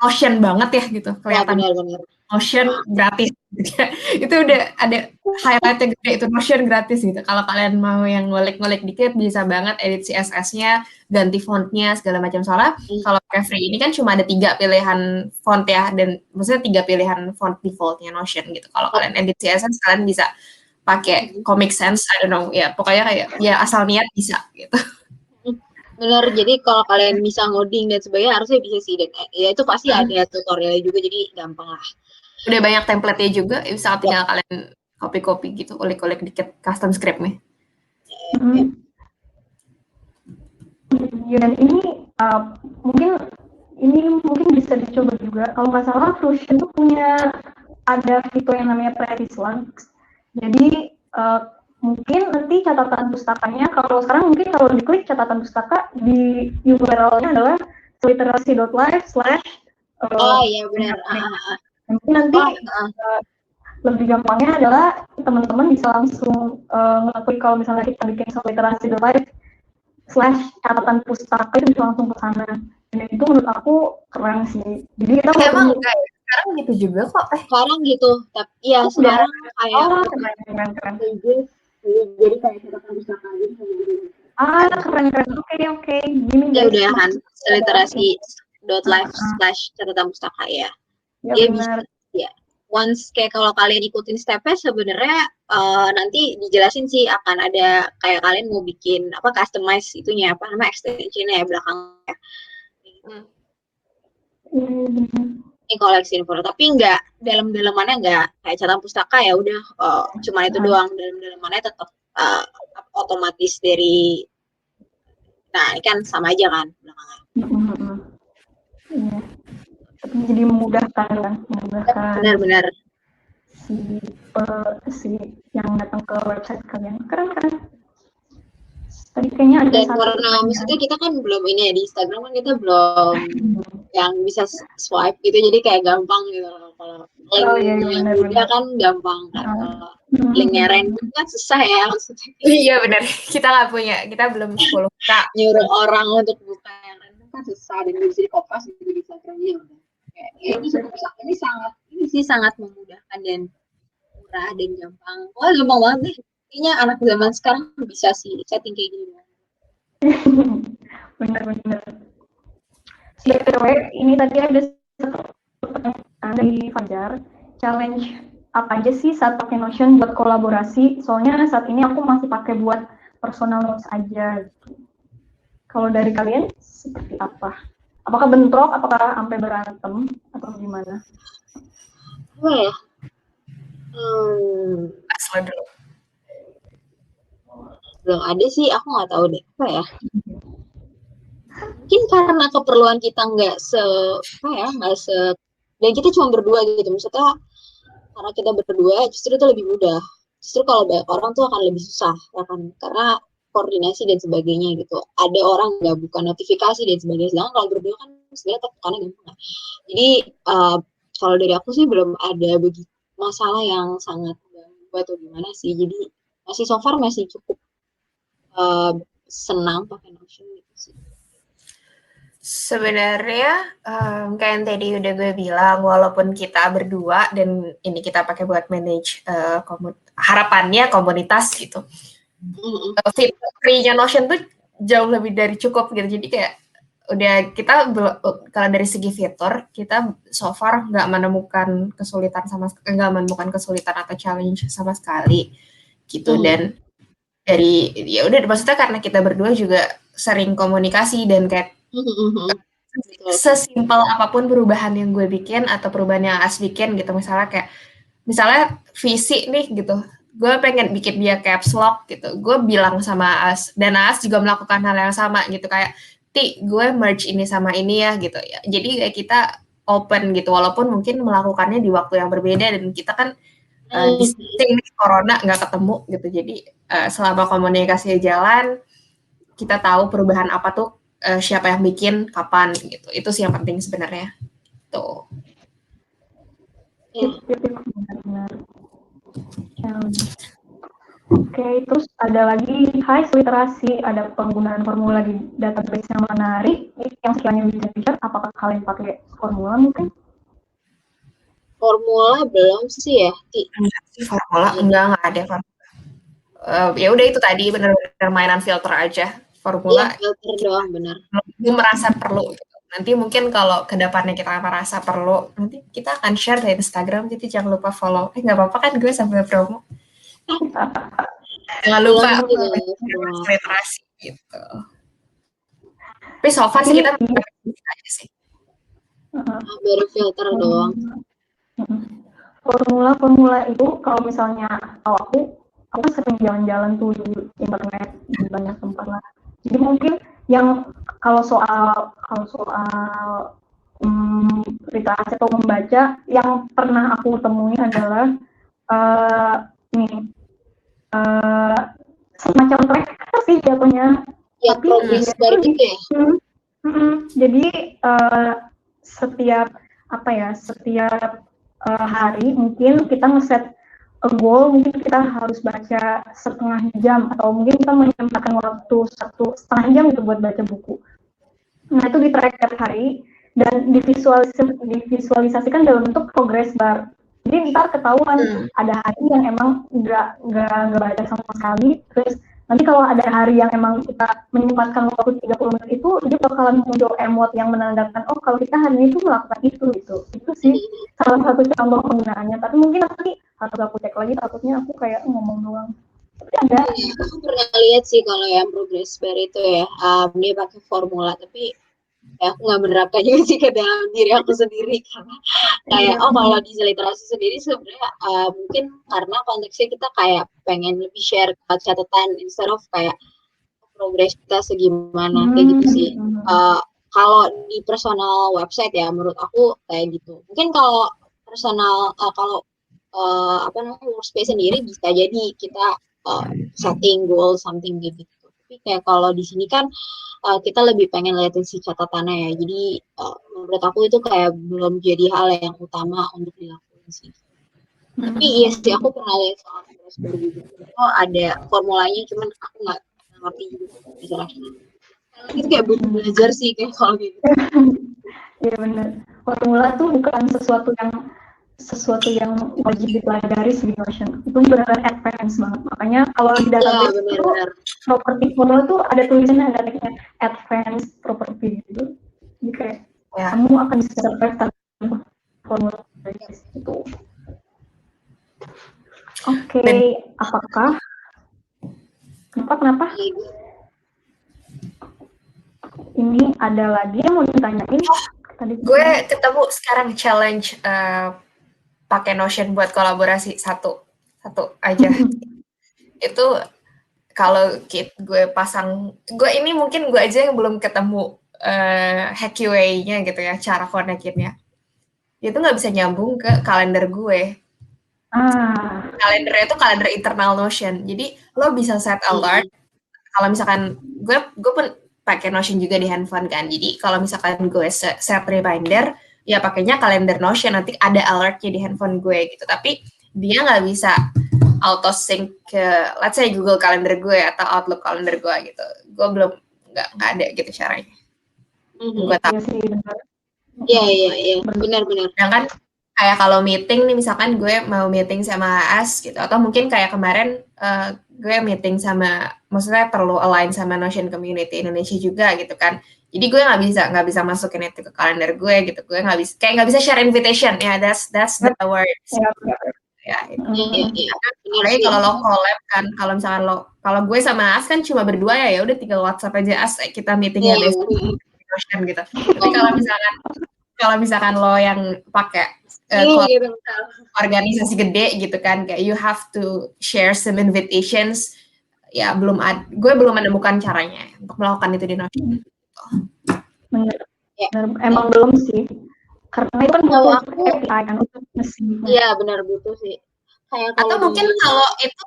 Notion banget ya gitu kelihatan. Benar. Notion gratis gitu ya. Itu udah ada highlightnya gede, itu Notion gratis gitu. Kalau kalian mau yang ngulik-ngulik dikit bisa banget edit CSS-nya, ganti fontnya segala macam. Soalnya kalau pakai free ini kan cuma ada 3 pilihan font ya, dan maksudnya 3 pilihan font defaultnya Notion gitu. Kalau kalian edit CSS kalian bisa pakai Comic Sans, I don't know ya, pokoknya kayak ya asal niat bisa gitu. Bener, jadi kalau kalian bisa ngoding dan sebagainya harusnya bisa sih, dan ya itu pasti ada tutorialnya juga, jadi gampang lah. Udah banyak template-nya juga, bisa tinggal kalian copy-copy gitu, ulik-ulik dikit custom script-nya. Dan ini mungkin bisa dicoba juga. Kalau nggak salah, Fusion tuh punya ada fitur yang namanya practice links. Jadi mungkin nanti catatan pustakanya, kalau sekarang mungkin kalau diklik catatan pustaka di URL-nya adalah literasi.live/ iya benar. Mungkin nanti lebih gampangnya adalah teman-teman bisa langsung ngeklik kalau misalnya kita bikin literasi.live/ catatan pustaka itu bisa langsung ke sana. Dan itu menurut aku keren sih. Jadi kita emang sekarang gitu juga kok. Sekarang gitu, tapi ya sekarang kayak keren. Jadi kayak catatan pustaka gitu. Keren. Oke. Gini ya udah kan, literasi.live/ catatan pustaka ya. Ya benar. Ya. Once kayak kalau kalian ikutin step-nya sebenarnya nanti dijelasin sih, akan ada kayak kalian mau bikin apa, customize itunya apa nama extension-nya ya belakangnya. Ini koleksi info, tapi nggak dalam-dalamannya nggak kayak catatan pustaka ya udah cuma itu doang, dalam-dalamannya tetap otomatis dari, nah ini kan sama aja kan belakangnya. Iya. Tapi jadi memudahkan kan, benar si yang datang ke website kalian. Keren. Tadi kayaknya ada dan karena maksudnya kita kan belum ini ya, di Instagram kan kita belum yang bisa swipe gitu, jadi kayak gampang gitu. Kalau linknya udah kan gampang kan, kalau linknya random kan susah ya maksudnya. Iya benar, kita belum 10K. Nyuruh orang untuk buka yang random kan susah, dan bisa dikopas gitu di Instagramnya udah. Ini sangat memudahkan dan murah dan gampang. Wah gampang banget nih. Kayaknya anak zaman sekarang bisa sih setting kayak gini. Bener. Ini tadi ada satu pertanyaan dari Fajar. Challenge apa aja sih saat pakai Notion buat kolaborasi? Soalnya saat ini aku masih pakai buat personal notes aja. Kalau dari kalian seperti apa? Apakah bentrok? Apakah sampai berantem? Atau gimana? Apa ya? Belum ada sih, aku nggak tahu deh apa ya. Mungkin karena keperluan kita nggak dan kita cuma berdua gitu, maksudnya karena kita berdua justru itu lebih mudah. Justru kalau banyak orang tuh akan lebih susah ya kan, karena koordinasi dan sebagainya gitu. Ada orang nggak buka notifikasi dan sebagainya, sedangkan kalau berdua kan sebenarnya tekannya gampang. Jadi kalau dari aku sih belum ada begitu masalah yang sangat ganggu atau gimana sih. Jadi masih so far masih cukup senang pakai Notion gitu sih. Sebenarnya kayak yang tadi udah gue bilang, walaupun kita berdua dan ini kita pakai buat manage harapannya komunitas gitu. Fiturnya Notion tuh jauh lebih dari cukup gitu. Jadi kayak udah kita kalau dari segi fitur kita so far nggak menemukan kesulitan atau challenge sama sekali gitu. Dan dari ya udah maksudnya karena kita berdua juga sering komunikasi dan kayak sesimpel apapun perubahan yang gue bikin atau perubahan yang As bikin gitu, misalnya visi nih gitu, gue pengen bikin dia caps lock gitu, gue bilang sama As dan As juga melakukan hal yang sama gitu, kayak gue merge ini sama ini ya gitu ya. Jadi kayak kita open gitu, walaupun mungkin melakukannya di waktu yang berbeda dan kita kan distancing nih, corona nggak ketemu gitu. Jadi selama komunikasi jalan, kita tahu perubahan apa tuh, siapa yang bikin, kapan gitu. Itu sih yang penting sebenarnya. Tuh. Benar-benar. Oke, terus ada lagi literasi, ada penggunaan formula di database yang menarik. Yang sekiranya bisa dicek, apakah kalian pakai formula mungkin? Formula belum sih ya. Formula enggak ada formula. Ya udah itu tadi benar-benar mainan filter aja. Formula. Iya, filter doang benar. Gue merasa perlu. Gitu. Nanti mungkin kalau kedepannya kita merasa perlu, nanti kita akan share di Instagram. Jadi jangan lupa follow. Nggak apa-apa kan gue sambil promo. Jangan lupa literasi gitu. Tapi so far sih kita aja sih. Baru filter doang. Formula itu kalau misalnya aku sering jalan-jalan tuh di internet di banyak tempat lah. Jadi mungkin yang kalau soal literasi atau membaca yang pernah aku temui adalah semacam tracker sih jatuhnya. Ya, progress bar gitu ya. Jadi setiap hari mungkin kita ngeset goal, mungkin kita harus baca setengah jam atau mungkin kita menyempatkan waktu 1,5 jam gitu buat baca buku. Nah itu di-track tiap hari dan divisualisasikan dalam bentuk progress bar. Jadi ntar ketahuan ada hari yang emang nggak baca sama sekali, terus nanti kalau ada hari yang emang kita menyempatkan waktu 30 menit itu, dia bakalan muncul emot yang menandakan, oh kalau kita hari ini tuh melakukan itu gitu. Itu sih salah satu contoh penggunaannya. Tapi mungkin nanti harus aku cek lagi, takutnya aku kayak ngomong doang. Tapi ada. Aku pernah lihat sih kalau yang progress bar itu ya, dia pakai formula, tapi ya aku nggak menerapkan juga sih ke dalam diri aku sendiri karena kayak kalau di literasi sendiri sebenarnya mungkin karena konteksnya kita kayak pengen lebih share catatan instead of kayak progres kita segimana kayak gitu sih. Kalau di personal website ya menurut aku kayak gitu. Mungkin kalau personal workspace sendiri bisa jadi kita setting goal something gitu. Tapi kayak kalau di sini kan kita lebih pengen liatin si catatannya ya. Jadi menurut aku itu kayak belum jadi hal yang utama untuk dilakukan sih. Tapi iya sih aku pernah lihat soal progress bar gitu. Oh ada formulanya, cuman aku nggak ngerti juga caranya. Itu kayak butuh belajar sih kayak kalau gitu. Iya benar. Formula tuh bukan sesuatu yang wajib dipelajari di Notion. Itu benar-benar advance banget. Makanya kalau di database itu property formula tuh ada tulisannya, ada tekniknya advanced property gitu. Jadi kayak kamu akan bisa dapat formula itu. Oke, apakah kenapa? Ini ada lagi yang mau ditanyain? Gue ketemu sekarang challenge pakai Notion buat kolaborasi satu aja. Itu kalau gue pasang, ini mungkin gue aja yang belum ketemu hacky way-nya gitu ya, cara connect-nya. Itu nggak bisa nyambung ke kalender gue. Kalendernya itu kalender internal Notion. Jadi lo bisa set alert. Kalau misalkan gue pun pakai Notion juga di handphone kan. Jadi kalau misalkan gue set reminder, ya pakainya kalender Notion, nanti ada alertnya di handphone gue gitu. Tapi dia nggak bisa auto sync ke, let's say Google Calendar gue atau Outlook Calendar gue gitu. Gue belum nggak ada gitu caranya. Gue tahu. Iya, benar-benar. Sedangkan kayak kalau meeting nih, misalkan gue mau meeting sama AS gitu, atau mungkin kayak kemarin gue meeting sama, maksudnya perlu align sama Notion Community Indonesia juga gitu kan. Jadi gue nggak bisa masukin itu ke kalender gue gitu. Gue nggak bisa share invitation. Ya, that's the word. Ya, itu. Apalagi kalau lo collab kan, kalau gue sama As kan cuma berdua ya udah tinggal WhatsApp aja, As kita meetingnya besok Notion gitu. Tapi kalau misalkan lo yang pakai organisasi gede gitu kan, kayak you have to share some invitations, ya gue belum menemukan caranya untuk melakukan itu di Notion. Bener. Emang belum sih, karena itu kan butuh API kan untuk Iya benar butuh sih. kayak Atau mungkin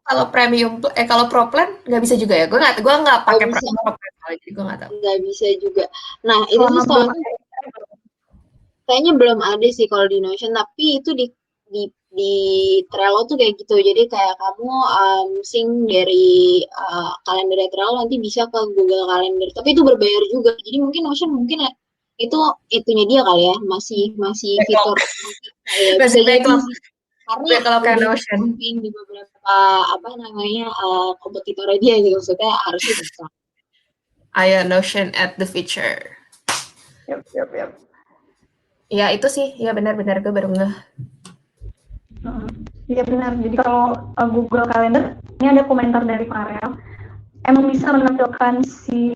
kalau premium kalau pro plan nggak bisa juga ya? Gue nggak pakai pro plan, jadi gue nggak tahu. Nggak bisa juga. Nah itu sih kayaknya belum ada sih kalau di Notion, tapi itu di Trello tuh kayak gitu. Jadi kayak kamu sync dari kalender Trello nanti bisa ke Google Calendar. Tapi itu berbayar juga. Jadi mungkin Notion mungkin itu itunya dia kali ya, masih fitur ya, bisa jadi sih. Karena kalau kayak Notion di beberapa apa namanya kompetitornya dia gitu, maksudnya harusnya bisa. Ayo Notion at the future. Yap. Ya itu sih, ya benar-benar gue baru ngeh. Iya benar. Jadi kalau Google Calendar ini ada komentar dari Farel. Emang bisa menampilkan si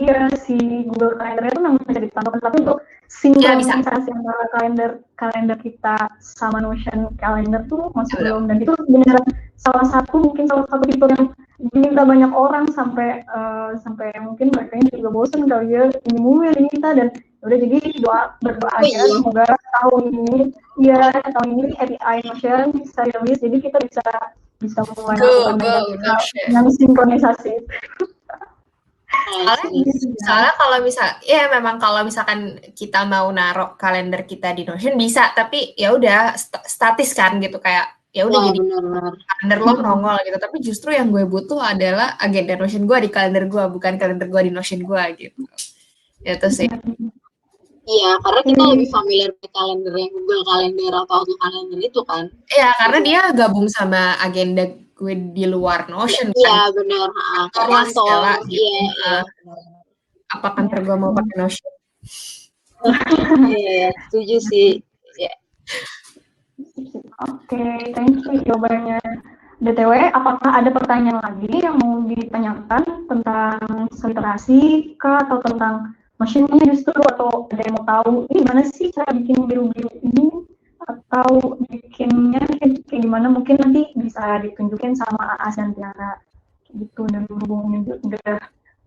Google Calendar itu memang bisa ditampilkan, tapi untuk sinkronisasi antara kalender kita sama Notion Calendar tuh masih belum, dan itu benar salah satu fitur yang diminta banyak orang sampai mungkin mereka juga bosan kali ya, ini mulu yang diminta, dan udah jadi berdoa aja semoga tahun ini API Notion bisa rilis, jadi kita bisa mulai melakukan sinkronisasi. Soalnya kalau misalkan kita mau naruh kalender kita di Notion bisa, tapi ya udah statis kan gitu, kayak ya udah jadi kalender lo nongol gitu. Tapi justru yang gue butuh adalah agenda Notion gue di kalender gue, bukan kalender gue di Notion gue gitu. Itu sih. Iya, karena kita lebih familiar dengan kalender yang Google Calendar atau Outlook Calendar itu kan. Iya, karena dia gabung sama agenda gue di luar Notion. Iya, benar. Kantor, iya. Apa kantor gue mau pakai Notion? Iya, setuju sih. Oke, thank you jawabannya. BTW, apakah ada pertanyaan lagi yang mau ditanyakan tentang literasi kah, atau tentang mesinnya justru, atau ada yang mau tahu ini gimana sih cara bikin biru-biru ini, atau bikinnya kayak gimana, mungkin nanti bisa ditunjukin sama Aas dan Tiara gitu, dan berhubungnya udah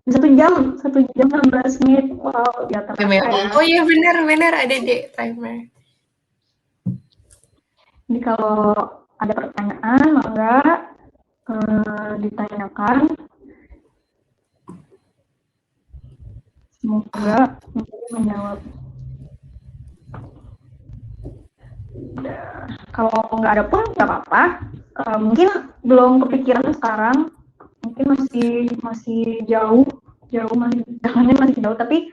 1 jam 16 menit. Wow, ya terasa. Oh iya benar ada di timer. Jadi kalau ada pertanyaan maka ditanyakan, semoga menjawab. Kalau nggak ada pun nggak apa-apa, mungkin belum kepikiran sekarang, mungkin masih jauh masih jauh, tapi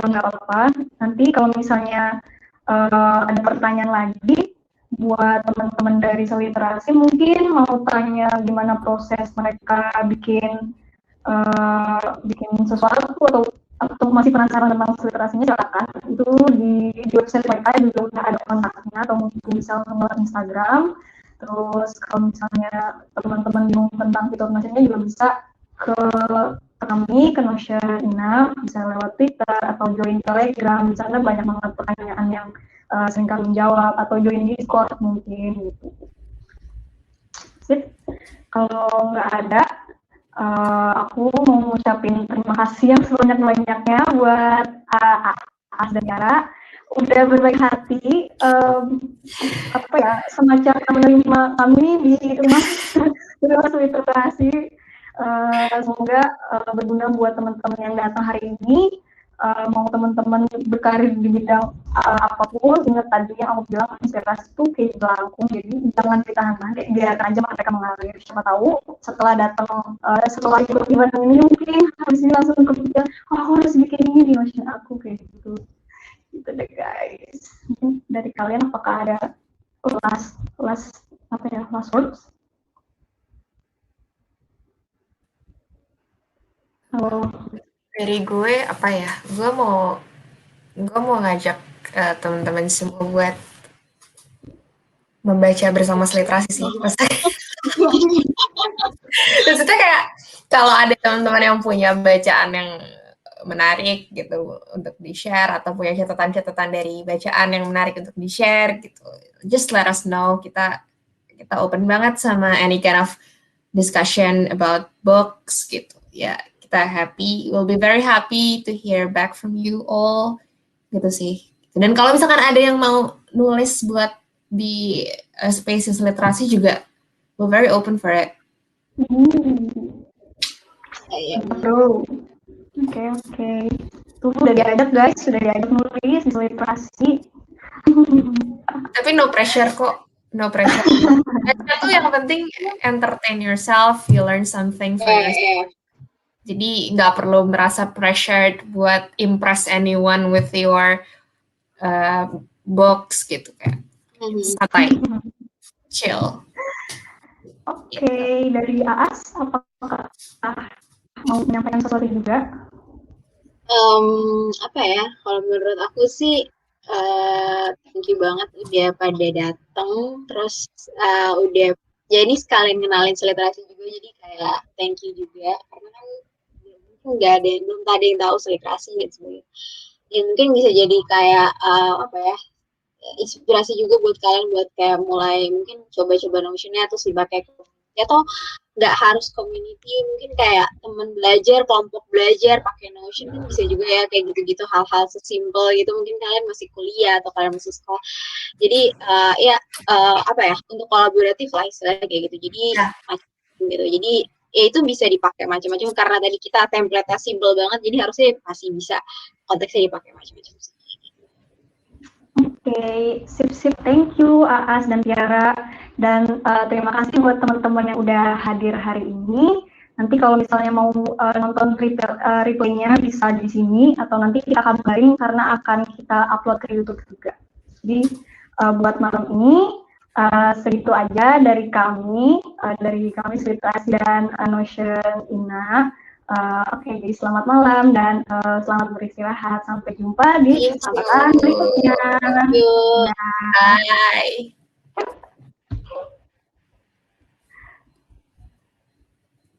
nggak apa-apa. Nanti kalau misalnya ada pertanyaan lagi buat teman-teman dari Seliterasi, mungkin mau tanya gimana proses mereka bikin sesuatu, atau masih penasaran tentang literasinya, silakan. Itu di website mereka juga udah ada kontaknya, atau mungkin bisa lewat Instagram. Terus kalau misalnya teman-teman bingung tentang fitur Notion-nya juga bisa ke kami, ke Notion Ina, bisa lewat Twitter atau join Telegram. Di sana banyak banget pertanyaan yang sering kami jawab, atau join Discord mungkin gitu. Sip. Kalau nggak ada, aku mau ngucapin terima kasih yang sebanyak-banyaknya buat Aas dan Tiara, udah berbaik hati, semacam menerima kami di rumah literasi. Semoga berguna buat teman-teman yang datang hari ini. Mau teman-teman berkarir di bidang apapun, ingat tadi yang aku bilang, inspirasi itu kayak belangkung, jadi jangan ditahan-tahan, biarkan aja mereka mengalir. Siapa tahu setelah ikut event ini mungkin habis ini langsung kepikiran, aku harus bikin ini di Notion aku, kayak gitu deh guys. Dari kalian apakah ada last words? Halo. Dari gue apa ya? Gue mau ngajak teman-teman semua buat membaca bersama Seliterasi sih. Maksudnya kayak kalau ada teman-teman yang punya bacaan yang menarik gitu untuk di-share, atau punya catatan-catatan dari bacaan yang menarik untuk di-share gitu, just let us know. Kita open banget sama any kind of discussion about books gitu. Ya, kita we'll be very happy to hear back from you all gitu sih. Dan kalau misalkan ada yang mau nulis buat di Spaces Literasi juga, we're very open for it. Bro. Oke. Tuh udah diajak guys, sudah diajak nulis di literasi. Tapi no pressure kok, no pressure. Itu yang penting entertain yourself, you learn something for yourself. Jadi nggak perlu merasa pressured buat impress anyone with your books gitu kayak. Santai, chill. Oke, dari Aas, apakah mau menyampaikan sesuatu juga? Apa ya, kalau menurut aku sih thank you banget udah pada datang, terus udah jadi sekalian kenalin literasi juga, jadi kayak thank you juga karena kan belum ada yang tahu literasi gitu sebenarnya. Ya mungkin bisa jadi kayak apa ya, inspirasi juga buat kalian buat kayak mulai mungkin coba-coba Notion-nya atau dipakai atau nggak harus community, mungkin kayak teman belajar, kelompok belajar pakai Notion kan bisa juga ya, kayak gitu-gitu hal-hal sesimpel gitu. Mungkin kalian masih kuliah atau kalian masih sekolah, jadi apa ya, untuk kolaboratif lah istilahnya kayak gitu. Jadi gitu, jadi ya itu bisa dipakai macam-macam karena tadi kita template-nya simple banget, jadi harusnya masih bisa konteksnya dipakai macam-macam. Oke, sip, thank you Aas dan Tiara, dan terima kasih buat teman-teman yang udah hadir hari ini. Nanti kalau misalnya mau nonton replaynya bisa di sini, atau nanti kita kabarin karena akan kita upload ke YouTube juga. Jadi buat malam ini segitu aja dari kami Literasi dan Notion Ina. Oke, jadi selamat malam dan selamat beristirahat. Sampai jumpa di kesempatan berikutnya. Bye.